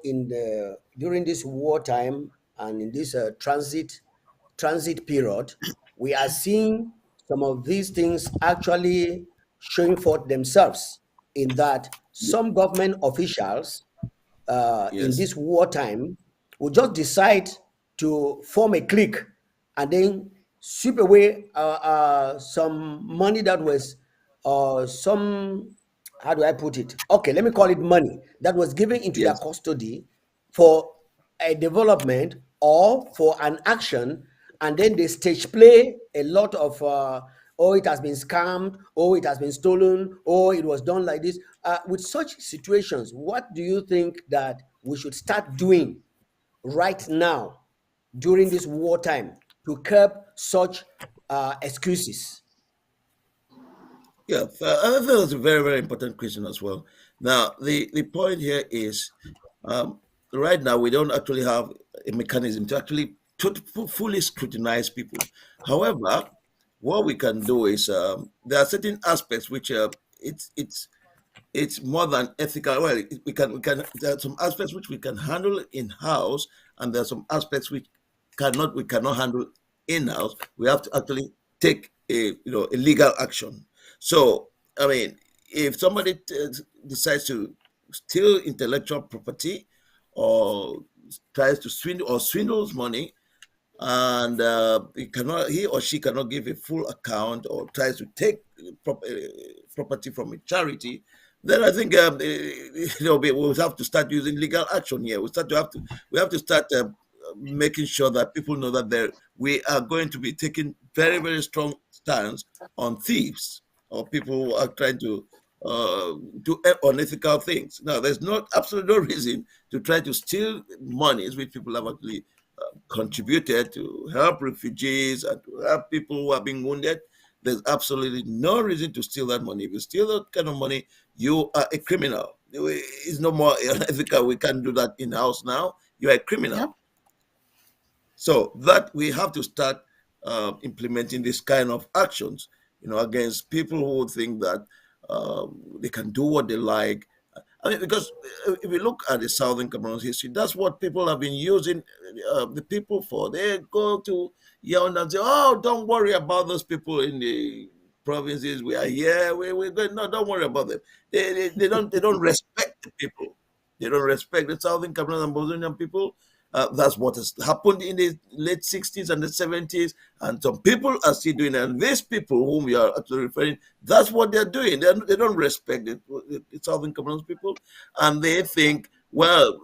during this wartime and in this transit period, we are seeing some of these things actually showing forth themselves, in that some government officials in Yes. this wartime will just decide to form a clique and then sweep away some money that was some, how do I put it? Okay, let me call it money that was given into their Yes. custody, for a development or for an action, and then they stage play a lot of oh, it has been scammed, oh, it has been stolen, oh, it was done like this. With such situations, what do you think that we should start doing right now during this wartime to curb such excuses? Yeah, I think that's a very, very important question as well. Now, the point here is um, right now we don't actually have a mechanism to actually fully scrutinize people. However, what we can do is there are certain aspects which it's more than ethical. Well, we can there are some aspects which we can handle in house, and there are some aspects which we cannot handle in house. We have to actually take a legal action. So I mean, if somebody decides to steal intellectual property or tries to swindles money, and he or she cannot give a full account or tries to take property from a charity, then I think we'll have to start using legal action here. We have to start making sure that people know that we are going to be taking very, very strong stance on thieves or people who are trying to do unethical things. Now, there's absolutely no reason to try to steal monies which people have actually contributed to help refugees and to help people who are being wounded. There's absolutely no reason to steal that money. If you steal that kind of money, you are a criminal. It's no more unethical. We can't do that in house now. You are a criminal. Yep. So that we have to start implementing this kind of actions, against people who think that they can do what they like. I mean, because if we look at the Southern Cameroon's history, that's what people have been using the people for. They go to Yaoundé and say, "Oh, don't worry about those people in the provinces. We are here. We're good. No, don't worry about them. They don't respect the people. They don't respect the Southern Cameroon and Brazilian people." That's what has happened in the late 60s and the 70s, and some people are still doing it. And these people whom we are actually referring, that's what they're doing. They don't respect the Southern Cameroon people, and they think, well,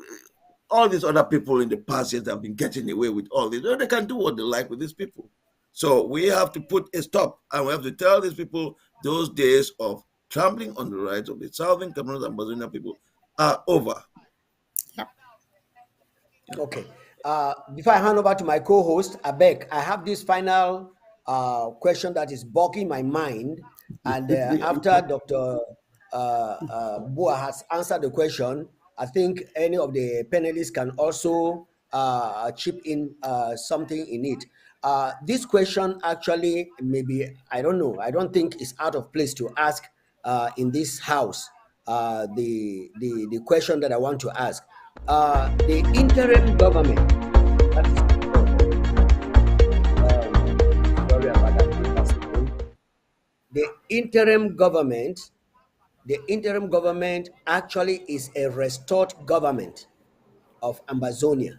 all these other people in the past years have been getting away with all this. Well, they can do what they like with these people. So we have to put a stop, and we have to tell these people those days of trampling on the rights of the Southern Cameroon and Brazilian people are over. Okay. Before I hand over to my co-host, Abek, I have this final question that is bogging my mind. And after Dr. Bua has answered the question, I think any of the panelists can also chip in something in it. This question actually maybe, I don't know, I don't think it's out of place to ask in this house the question that I want to ask. The interim government, sorry about that. The interim government actually is a restored government of Ambazonia.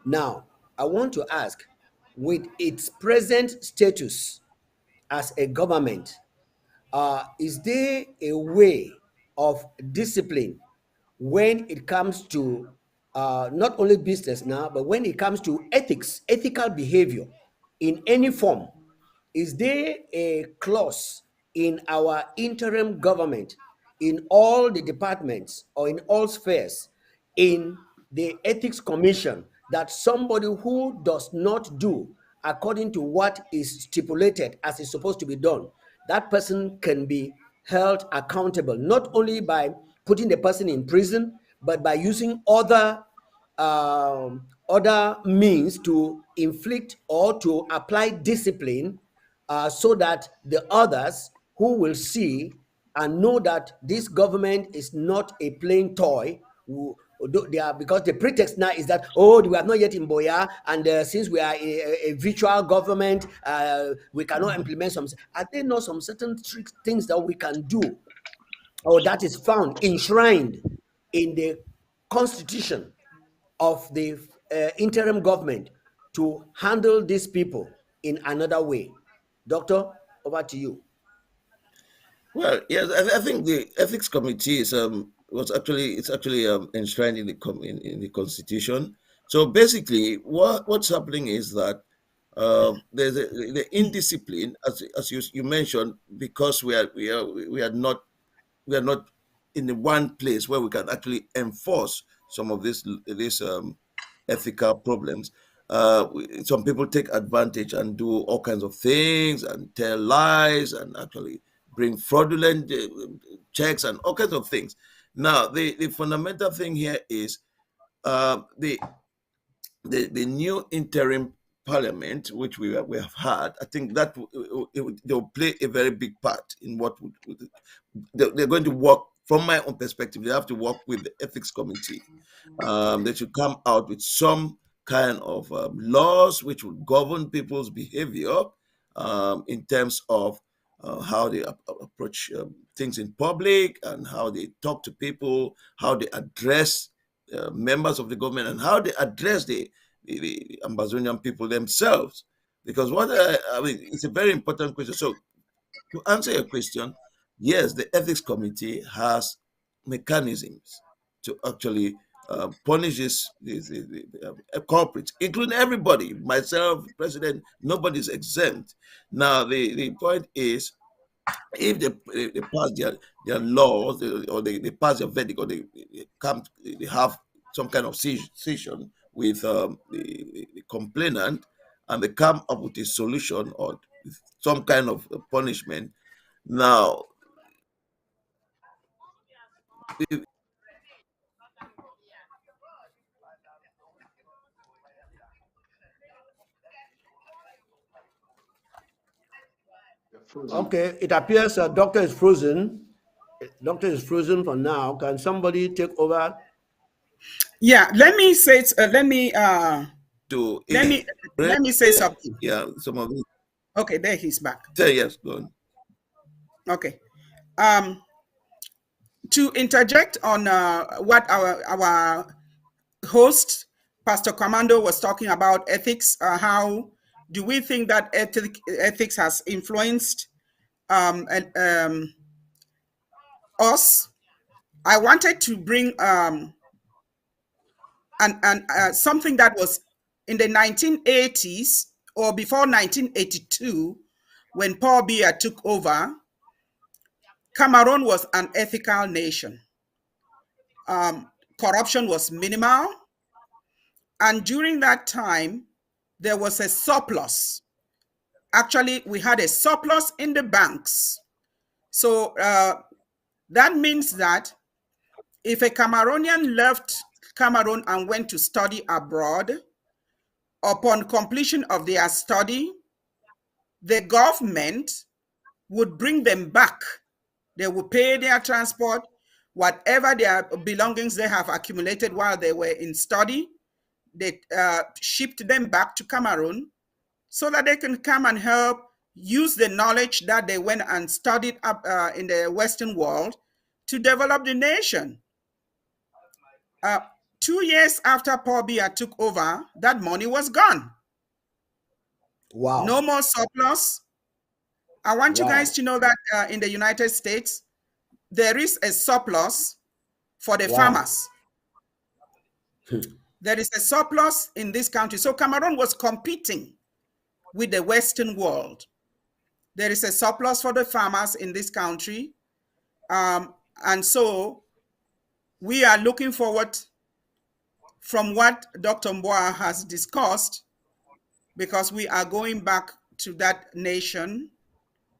Now, I want to ask, with its present status as a government, is there a way of discipline when it comes to not only business now, but when it comes to ethical behavior in any form? Is there a clause in our interim government, in all the departments or in all spheres, in the ethics commission, that somebody who does not do according to what is stipulated as is supposed to be done, that person can be held accountable, not only by putting the person in prison, but by using other means to inflict or to apply discipline, so that the others who will see and know that this government is not a plain toy. They are, because the pretext now is that, oh, we are not yet in Boya, and since we are a virtual government, we cannot implement some. Are there not some certain things that we can do, or that is found enshrined in the constitution of the interim government to handle these people in another way? Doctor, over to you. Well, yes, I think the ethics committee is it's actually enshrined in the Constitution. So basically, what's happening is that there's the indiscipline, as you mentioned, because we are not in the one place where we can actually enforce some of these ethical problems. Some people take advantage and do all kinds of things and tell lies and actually bring fraudulent checks and all kinds of things. Now, the fundamental thing here is the new interim parliament, which we have had. I think that they'll play a very big part in what they're going to work. From my own perspective, they have to work with the ethics committee. They should come out with some kind of laws which will govern people's behavior in terms of how they approach things in public and how they talk to people, how they address members of the government, and how they address the Ambazonian people themselves. Because I mean, it's a very important question. So to answer your question, yes, the ethics committee has mechanisms to actually punish the culprits, including everybody, myself, president. Nobody's exempt. Now, the point is, if they pass their laws, or they pass their verdict, or they have some kind of session with the complainant, and they come up with a solution or some kind of punishment. Now, Okay, it appears doctor is frozen. Doctor is frozen for now. Can somebody take over? Yeah, let me say. Let me to let me say something. Yeah, some of it. Okay, there he's back. Yes, go on. Okay. To interject on what our host, Pastor Commando, was talking about ethics, how do we think that ethics has influenced us? I wanted to bring something that was in the 1980s or before 1982, when Paul Biya took over. Cameroon was an ethical nation. Corruption was minimal. And during that time, there was a surplus. Actually, we had a surplus in the banks. So that means that if a Cameroonian left Cameroon and went to study abroad, upon completion of their study, the government would bring them back. They would pay their transport, whatever their belongings they have accumulated while they were in study. They shipped them back to Cameroon so that they can come and help use the knowledge that they went and studied up in the Western world to develop the nation. 2 years after Paul Biya took over, that money was gone. Wow. No more surplus. I want you guys to know that in the United States, there is a surplus for the farmers. There is a surplus in this country. So Cameroon was competing with the Western world. There is a surplus for the farmers in this country. And so we are looking forward from what Dr. Mboa has discussed, because we are going back to that nation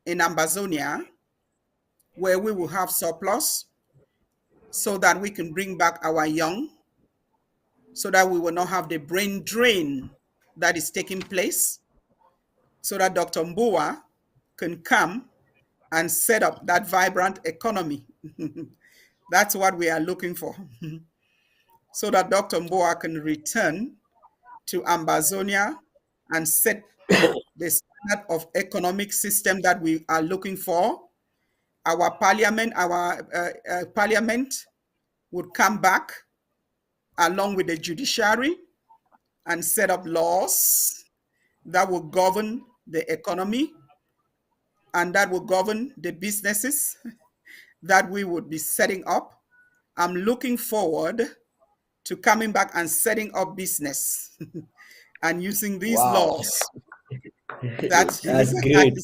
in Ambazonia, where we will have surplus, so that we can bring back our young, so that we will not have the brain drain that is taking place, so that Dr. Mboa can come and set up that vibrant economy. That's what we are looking for. So that Dr. Mboa can return to Ambazonia and set the standard of economic system that we are looking for. Our parliament would come back along with the judiciary and set up laws that will govern the economy and that will govern the businesses that we would be setting up. I'm looking forward to coming back and setting up business and using these Wow. laws that That's great.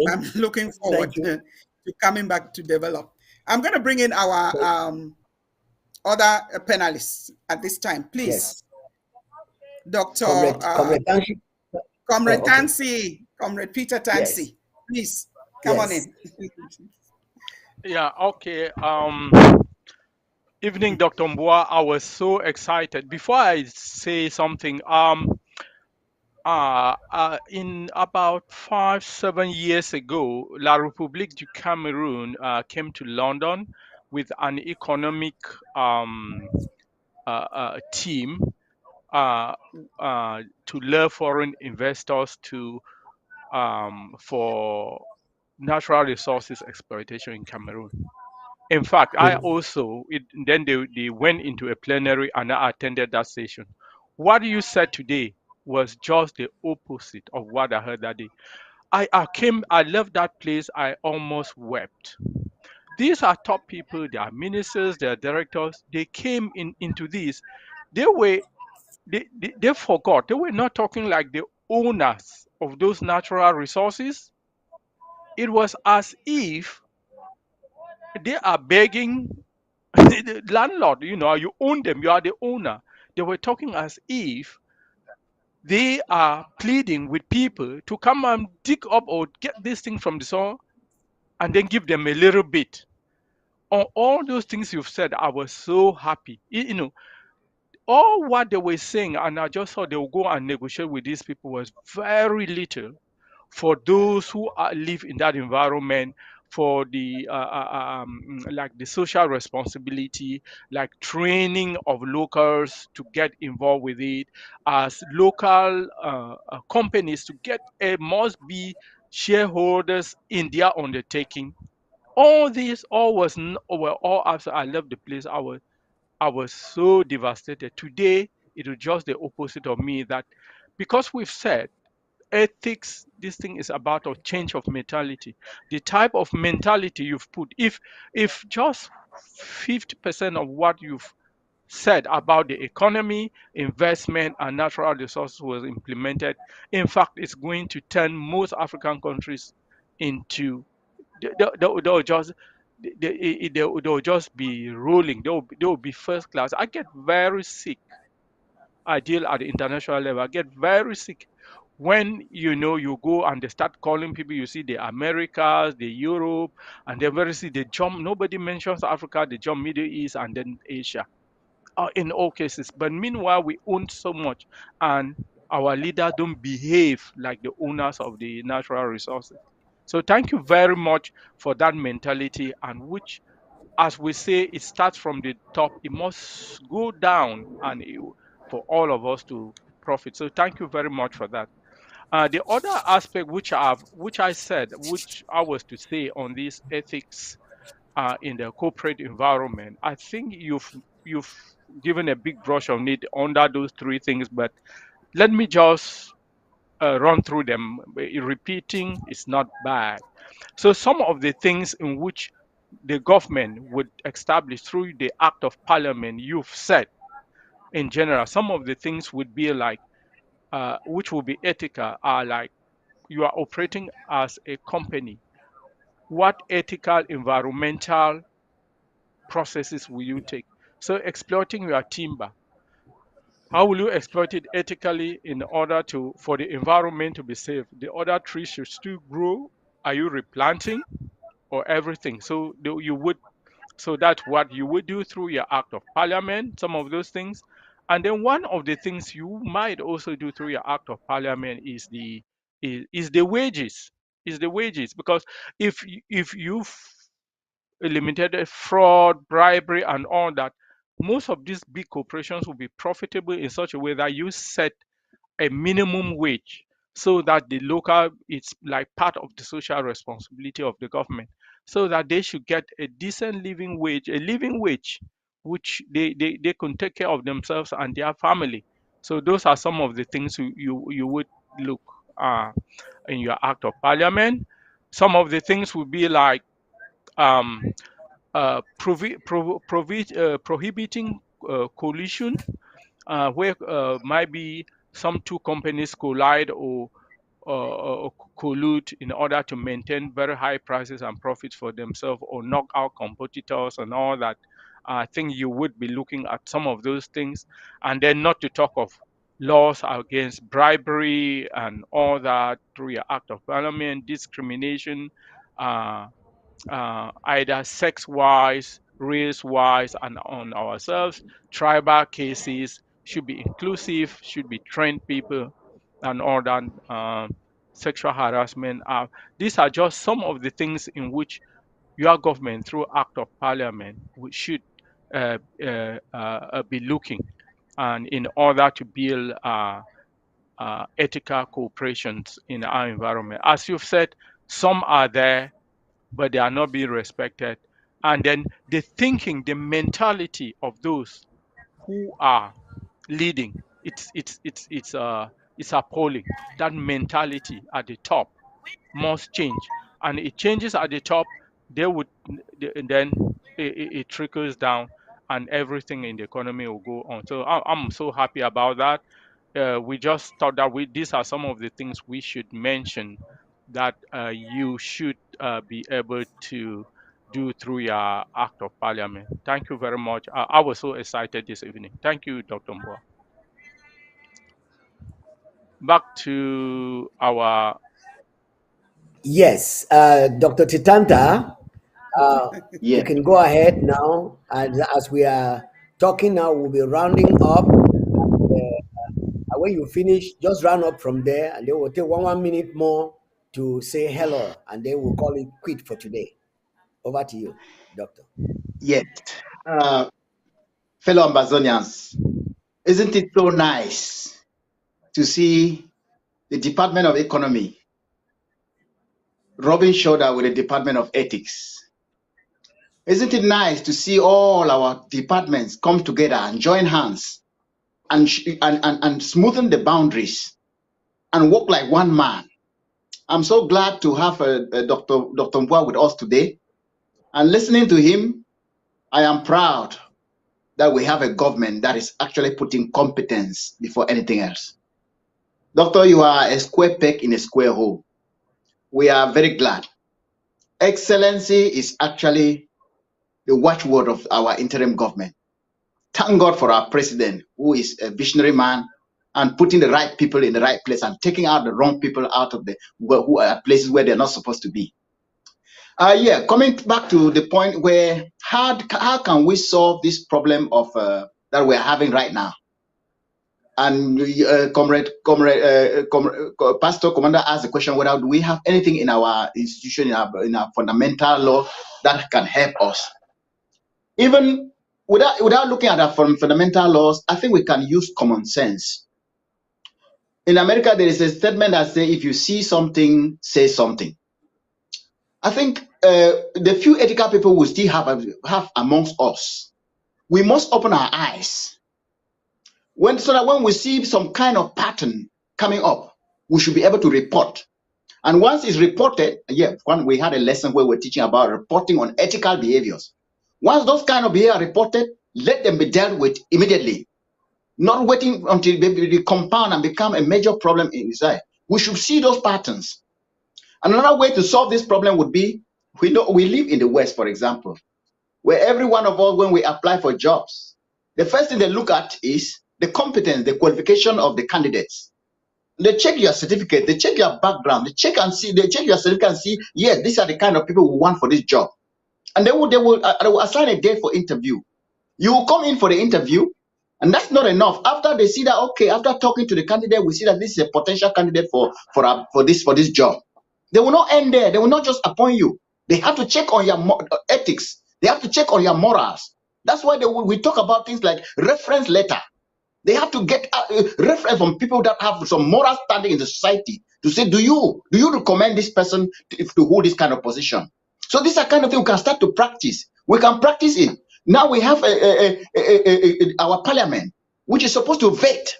I'm looking forward to coming back to develop. I'm going to bring in our other panelists at this time, please. Yes. Dr. Comrade Tansi. Comrade Oh, okay. Tansi, Comrade Peter Tansi, Yes. please come on Yes. in. Yeah, okay. Evening, Dr. Mbua. I was so excited. Before I say something, in about 7 years ago, La République du Cameroon came to London with an economic team to lure foreign investors for natural resources exploitation in Cameroon. In fact, I also, then they went into a plenary and I attended that session. What you said today was just the opposite of what I heard that day. I left that place, I almost wept. These are top people, they are ministers, they are directors. They came into this. They forgot. They were not talking like the owners of those natural resources. It was as if they are begging the landlord, you own them, you are the owner. They were talking as if they are pleading with people to come and dig up or get this thing from the soil and then give them a little bit. On all those things you've said, I was so happy. All what they were saying, and I just thought they would go and negotiate with these people, was very little for those who live in that environment, for the like the social responsibility, like training of locals to get involved with it, as local companies to get must be shareholders in their undertaking. All this, all was were all after I left the place. I was so devastated. Today, it was just the opposite of me, that because we've said ethics, this thing is about a change of mentality. The type of mentality you've put, if just 50% of what you've said about the economy, investment, and natural resources was implemented, in fact, it's going to turn most African countries into they'll just they'll just be rolling. They'll be first class. I get very sick. I deal at the international level. I get very sick when you go and they start calling people. You see the Americas, the Europe, and then very see they jump. Nobody mentions Africa. They jump Middle East and then Asia. In all cases, but meanwhile we own so much, and our leaders don't behave like the owners of the natural resources. So thank you very much for that mentality, and which, as we say, it starts from the top. It must go down, and for all of us to profit. So thank you very much for that. The other aspect which I said, which I was to say on this ethics in the corporate environment, I think you've given a big brush on it under those three things. But let me just run through them. Repeating is not bad. So some of the things in which the government would establish through the act of parliament, you've said in general, some of the things would be like, which will be ethical, are like you are operating as a company. What ethical, environmental processes will you take? So exploiting your timber, how will you exploit it ethically in order for the environment to be safe? The other trees should still grow. Are you replanting or everything? So that's what you would do through your act of parliament, some of those things. And then one of the things you might also do through your act of parliament is the wages. Is the wages. Because if you've eliminated fraud, bribery, and all that, most of these big corporations will be profitable in such a way that you set a minimum wage, so that the local, it's like part of the social responsibility of the government, so that they should get a decent living wage, which they can take care of themselves and their family. So those are some of the things you would look in your act of parliament. Some of the things would be like, prohibiting collision, where might be some two companies collide or collude in order to maintain very high prices and profits for themselves or knock out competitors and all that. I think you would be looking at some of those things, and then not to talk of laws against bribery and all that through your act of parliament, discrimination, either sex-wise, race-wise, and on ourselves. Tribal cases should be inclusive, should be trained people, and all that. Sexual harassment. These are just some of the things in which your government, through act of parliament, should be looking, and in order to build ethical cooperations in our environment. As you've said, some are there, but they are not being respected. And then the thinking, the mentality of those who are leading, it's appalling. That mentality at the top must change, and it changes at the top. Then it trickles down, and everything in the economy will go on. So I'm so happy about that. We just thought that these are some of the things we should mention that you should be able to do through your act of parliament. Thank you very much. I was so excited this evening. Thank you, Dr. Mbua. Back to our... Yes, Dr. Titanta, you Yeah. can go ahead now. And as we are talking now, we'll be rounding up. When you finish, just round up from there, and then we'll take one minute more to say hello, and then we'll call it quit for today. Over to you, Doctor. Yes. Fellow Ambazonians, isn't it so nice to see the Department of Economy rubbing shoulder with the Department of Ethics? Isn't it nice to see all our departments come together and join hands and smoothen the boundaries and work like one man? I'm so glad to have Dr. Mbua with us today. And listening to him, I am proud that we have a government that is actually putting competence before anything else. Doctor, you are a square peg in a square hole. We are very glad. Excellency is actually the watchword of our interim government. Thank God for our president, who is a visionary man and putting the right people in the right place and taking out the wrong people out of who are places where they're not supposed to be. Coming back to the point where how can we solve this problem of that we're having right now? And Pastor Commander asked the question, whether do we have anything in our institution, in our fundamental law that can help us? Even without looking at our fundamental laws, I think we can use common sense. In America, there is a statement that says, if you see something, say something. I think the few ethical people we still have amongst us, we must open our eyes. So that when we see some kind of pattern coming up, we should be able to report. And once it's reported, we had a lesson where we're teaching about reporting on ethical behaviors. Once those kind of behavior are reported, let them be dealt with immediately, not waiting until they compound and become a major problem inside. We should see those patterns. Another way to solve this problem would be, we live in the West, for example, where every one of us, when we apply for jobs, the first thing they look at is the competence, the qualification of the candidates. They check your certificate, they check your background, they check your certificate and see, yes, these are the kind of people we want for this job. And they will assign a date for interview. You will come in for the interview, and that's not enough. After they see that, okay, after talking to the candidate, we see that this is a potential candidate for this job. They will not end there. They will not just appoint you. They have to check on your ethics. They have to check on your morals. That's why we talk about things like reference letter. They have to get reference from people that have some moral standing in the society to say, do you recommend this person to hold this kind of position? So these are kind of things we can start to practice. We can practice it. Now we have our parliament, which is supposed to vet.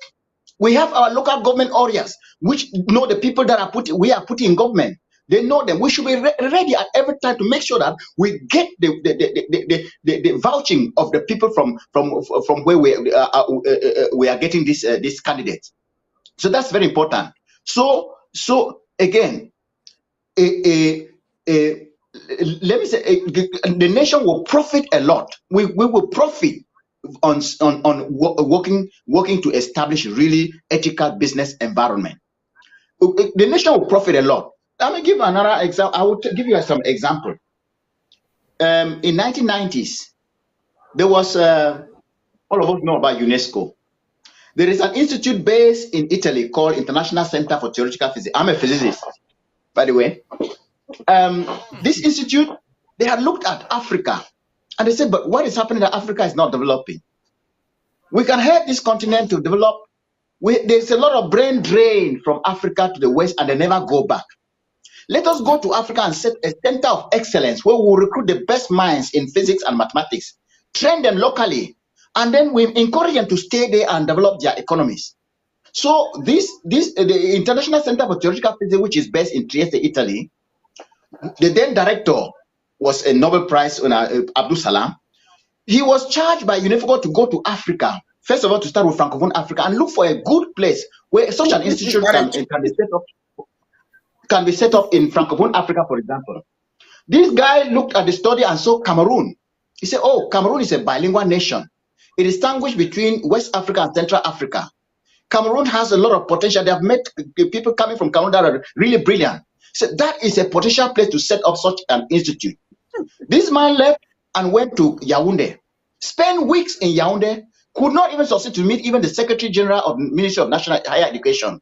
We have our local government areas, which know the people that we are putting in government. They know them. We should be ready at every time to make sure that we get the vouching of the people from where we are getting this candidate. So that's very important. So again, let me say, the nation will profit a lot. We will profit on working to establish really ethical business environment. The nation will profit a lot. Let me give another example. I will give you some example. In 1990s, there was all of us know about UNESCO. There is an institute based in Italy called International Center for Theoretical Physics. I'm a physicist, by the way. This institute, they had looked at Africa and they said, but what is happening that Africa is not developing? We can help this continent to develop. There's a lot of brain drain from Africa to the West and they never go back. Let us go to Africa and set a center of excellence where we will recruit the best minds in physics and mathematics, train them locally, and then we encourage them to stay there and develop their economies. So the International Center for Theoretical Physics, which is based in Trieste, Italy, the then director was a Nobel Prize winner, Abdul Salam. He was charged by UNESCO to go to Africa, first of all, to start with Francophone Africa and look for a good place where such an institution can be set up in Francophone Africa, for example. This guy looked at the study and saw Cameroon. He said, oh, Cameroon is a bilingual nation. It is sandwiched between West Africa and Central Africa. Cameroon has a lot of potential. They have met people coming from Cameroon that are really brilliant. So that is a potential place to set up such an institute. This man left and went to Yaoundé, spent weeks in Yaoundé, could not even succeed to meet even the Secretary General of the Ministry of National Higher Education.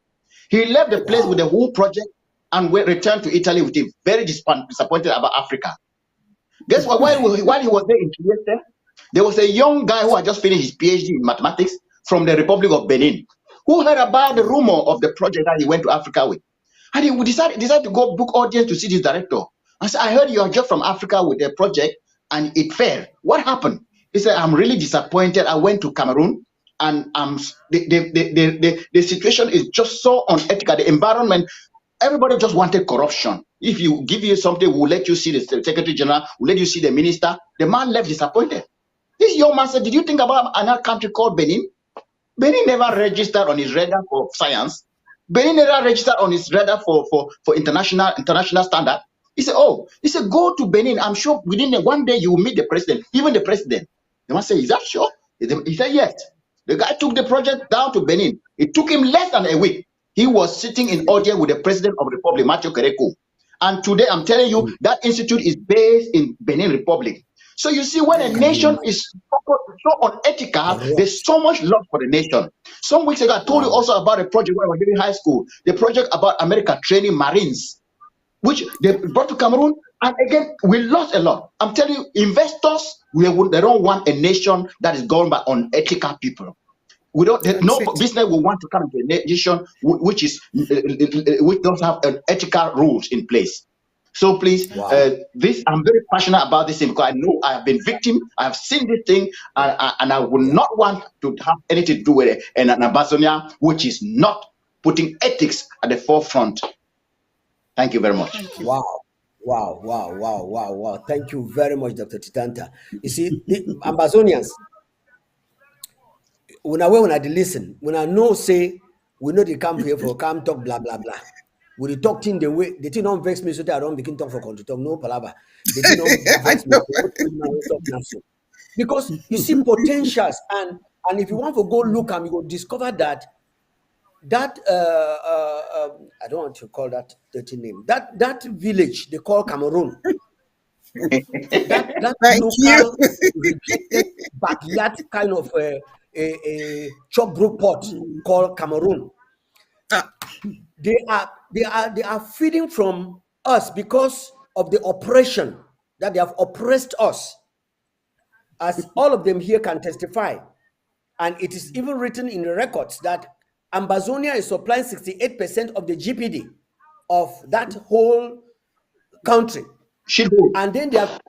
He left the place with the whole project and returned to Italy with him, very disappointed about Africa. Guess what? While he was there in Trieste, there was a young guy who had just finished his PhD in mathematics from the Republic of Benin, who heard about the rumor of the project that he went to Africa with. And he decided to go book audience to see this director. I said, I heard you are just from Africa with a project and it failed. What happened? He said, I'm really disappointed. I went to Cameroon and the situation is just so unethical. The environment, everybody just wanted corruption. If you give you something, we'll let you see the Secretary General, we'll let you see the minister. The man left disappointed. This young man said, did you think about another country called Benin? Benin never registered on his radar for science. Benin never registered on his radar for international standard. He said, go to Benin. I'm sure within one day you will meet the president, even the president. The man said, is that sure? He said, yes. The guy took the project down to Benin. It took him less than a week. He was sitting in audience with the president of the Republic, Mathieu Kérékou. And today, I'm telling you, that institute is based in Benin Republic. So you see, when a nation is so unethical, there's so much love for the nation. Some weeks ago, I told you also about a project when I was in high school, the project about America training Marines, which they brought to Cameroon. And again, we lost a lot. I'm telling you, investors, they don't want a nation that is governed by unethical people. No business will want to come into a nation which doesn't have ethical rules in place. So please, I'm very passionate about this thing because I know I have been victim. I have seen this thing, and I would not want to have anything to do with it. And an Ambazonia which is not putting ethics at the forefront. Thank you very much. Wow. Thank you very much, Dr. Chitanta. You see, the Ambazonians, when I listen, when I know say we know they come here for come talk blah blah blah. We talk in the way they don't vex me so that I don't begin talk for control talk no palabra. They don't vex me because you see potentials and if you want to go look and you will discover that I don't want to call that dirty name. That village they call Cameroon. that local backyard kind of a chop brook pot called Cameroon. They are feeding from us because of the oppression that they have oppressed us, as all of them here can testify, and it is even written in the records that Ambazonia is supplying 68% of the GDP of that whole country. And then they have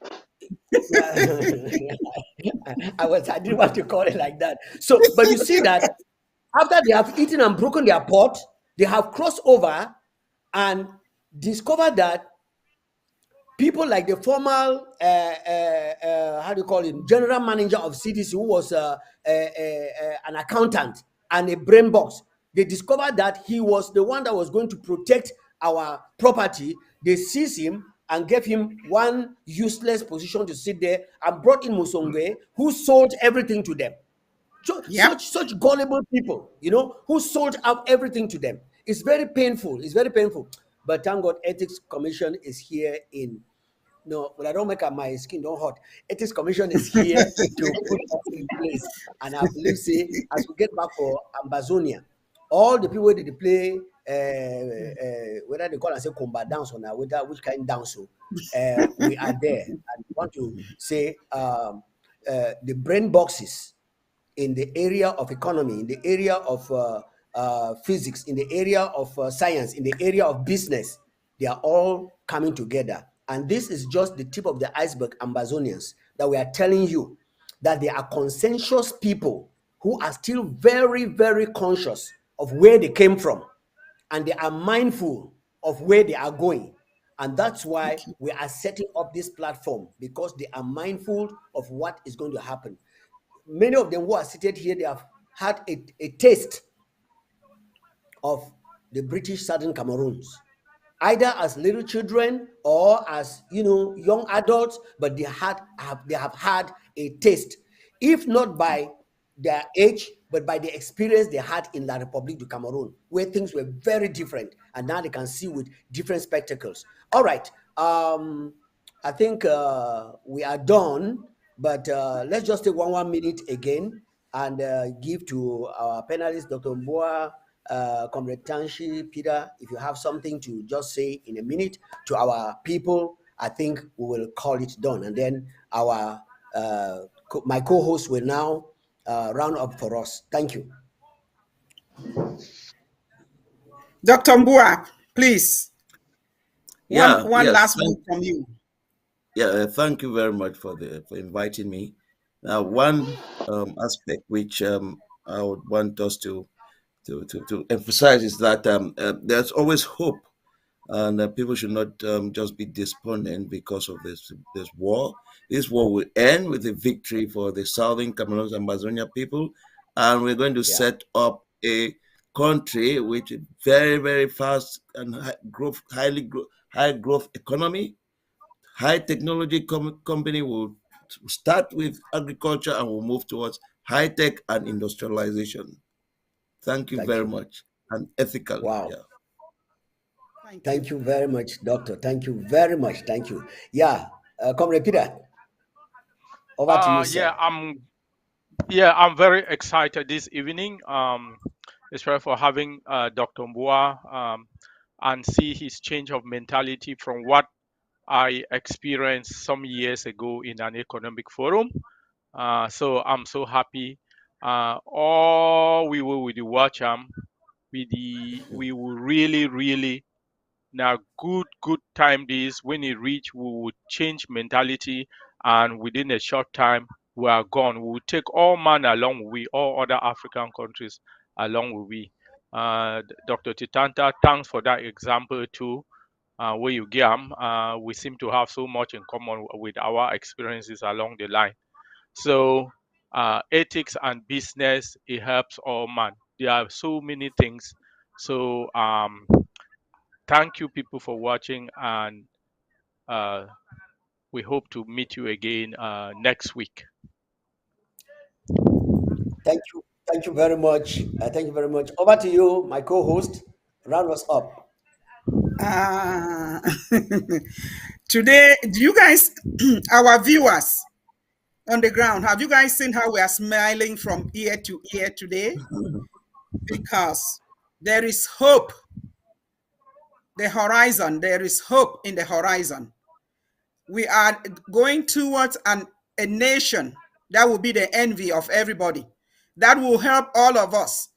I didn't want to call it like that. So, but you see that after they have eaten and broken their pot, they have crossed over and discovered that people like the former, how do you call him, general manager of CDC, who was an accountant and a brain box. They discovered that he was the one that was going to protect our property. They seized him and gave him one useless position to sit there, and brought in Musonge, who sold everything to them. So, Yep. such gullible people, who sold out everything to them. It's very painful. It's very painful. But thank God, Ethics Commission is here in. No, but I don't make up my skin don't hurt. Ethics Commission is here to put us in place. And I believe, say, as we get back for Ambazonia, all the people that they play, whether they call and say combat dance or not, whether which kind dance, so we are there. And we want to say the brain boxes in the area of economy, in the area of physics, in the area of science, in the area of business, they are all coming together. And this is just the tip of the iceberg, Ambazonians, that we are telling you that they are conscientious people who are still very, very conscious of where they came from, and they are mindful of where they are going. And that's why we are setting up this platform, because they are mindful of what is going to happen. Many of them who are seated here, they have had a taste of the British Southern Cameroons, either as little children or as young adults, but they have had a taste, if not by their age, but by the experience they had in La République du Cameroon, where things were very different, and now they can see with different spectacles. All right, I think we are done, but let's just take one minute again and give to our panelists, Dr. Mboa, Comrade Tanshi, Peter, if you have something to just say in a minute to our people, I think we will call it done. And then my co-host will now round up for us. Thank you. Dr. Mbua, please. One yes, last word from you. Yeah, thank you very much for inviting me. Now, one aspect which I would want us to emphasize is that there's always hope, and people should not just be despondent because of this war. This war will end with a victory for the Southern Cameroon Amazonia people, and we're going to set up a country with a very, very fast and high growth economy. High technology company will start with agriculture and will move towards high tech and industrialization. Thank you very much. And ethical. Wow. Yeah. Thank you very much, Doctor. Thank you very much. Thank you. Yeah. Comrade Peter, over to you, sir. I'm very excited this evening, especially for having Dr. Mbua and see his change of mentality from what I experienced some years ago in an economic forum. So I'm so happy. All we will with the watch we will really now good time this when it reach we would change mentality, and within a short time we are gone. We will take all man along with we, all other African countries along with we. Dr. Titanta, thanks for that example too. Where you get we seem to have so much in common with our experiences along the line. So ethics and business, it helps all man. There are so many things. So thank you people for watching, and we hope to meet you again next week. Thank you very much. Thank you very much. Over to you, my co-host. Round us up. Today, do you guys, our viewers on the ground, have you guys seen how we are smiling from ear to ear today? Because there is hope. The horizon, there is hope in the horizon. We are going towards a nation that will be the envy of everybody, that will help all of us,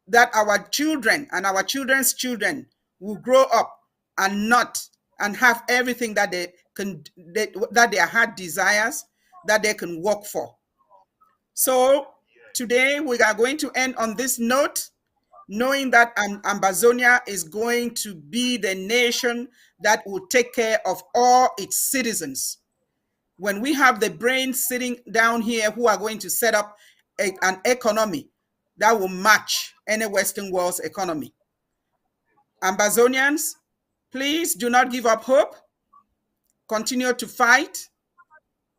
that our children and our children's children will grow up and have everything that that their heart desires, that they can work for. So today we are going to end on this note. knowing that Ambazonia is going to be the nation that will take care of all its citizens. When we have the brains sitting down here who are going to set up an economy that will match any Western world's economy. Ambazonians, please do not give up hope. Continue to fight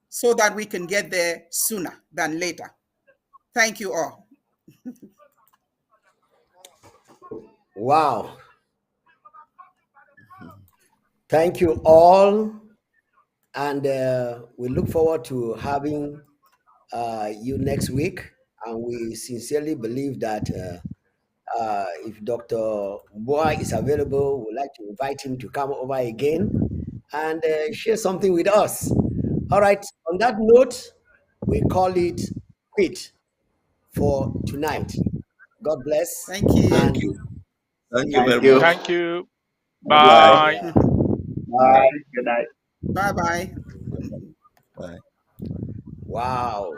so that we can get there sooner than later. Thank you all. Wow. Thank you all. And we look forward to having you next week. And we sincerely believe that if Dr. Boa is available, we'd like to invite him to come over again and share something with us. All right. On that note, we call it quit for tonight. God bless. Thank you. Thank you. Thank you very Thank you. much. Thank you. Bye. Bye. Bye. Good night. Bye-bye. Bye. Wow.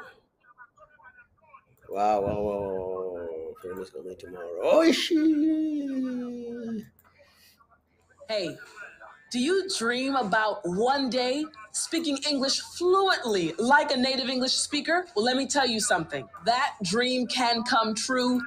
Wow. Friend is coming tomorrow. Oh, is she? Hey, do you dream about one day speaking English fluently like a native English speaker? Well, let me tell you something. That dream can come true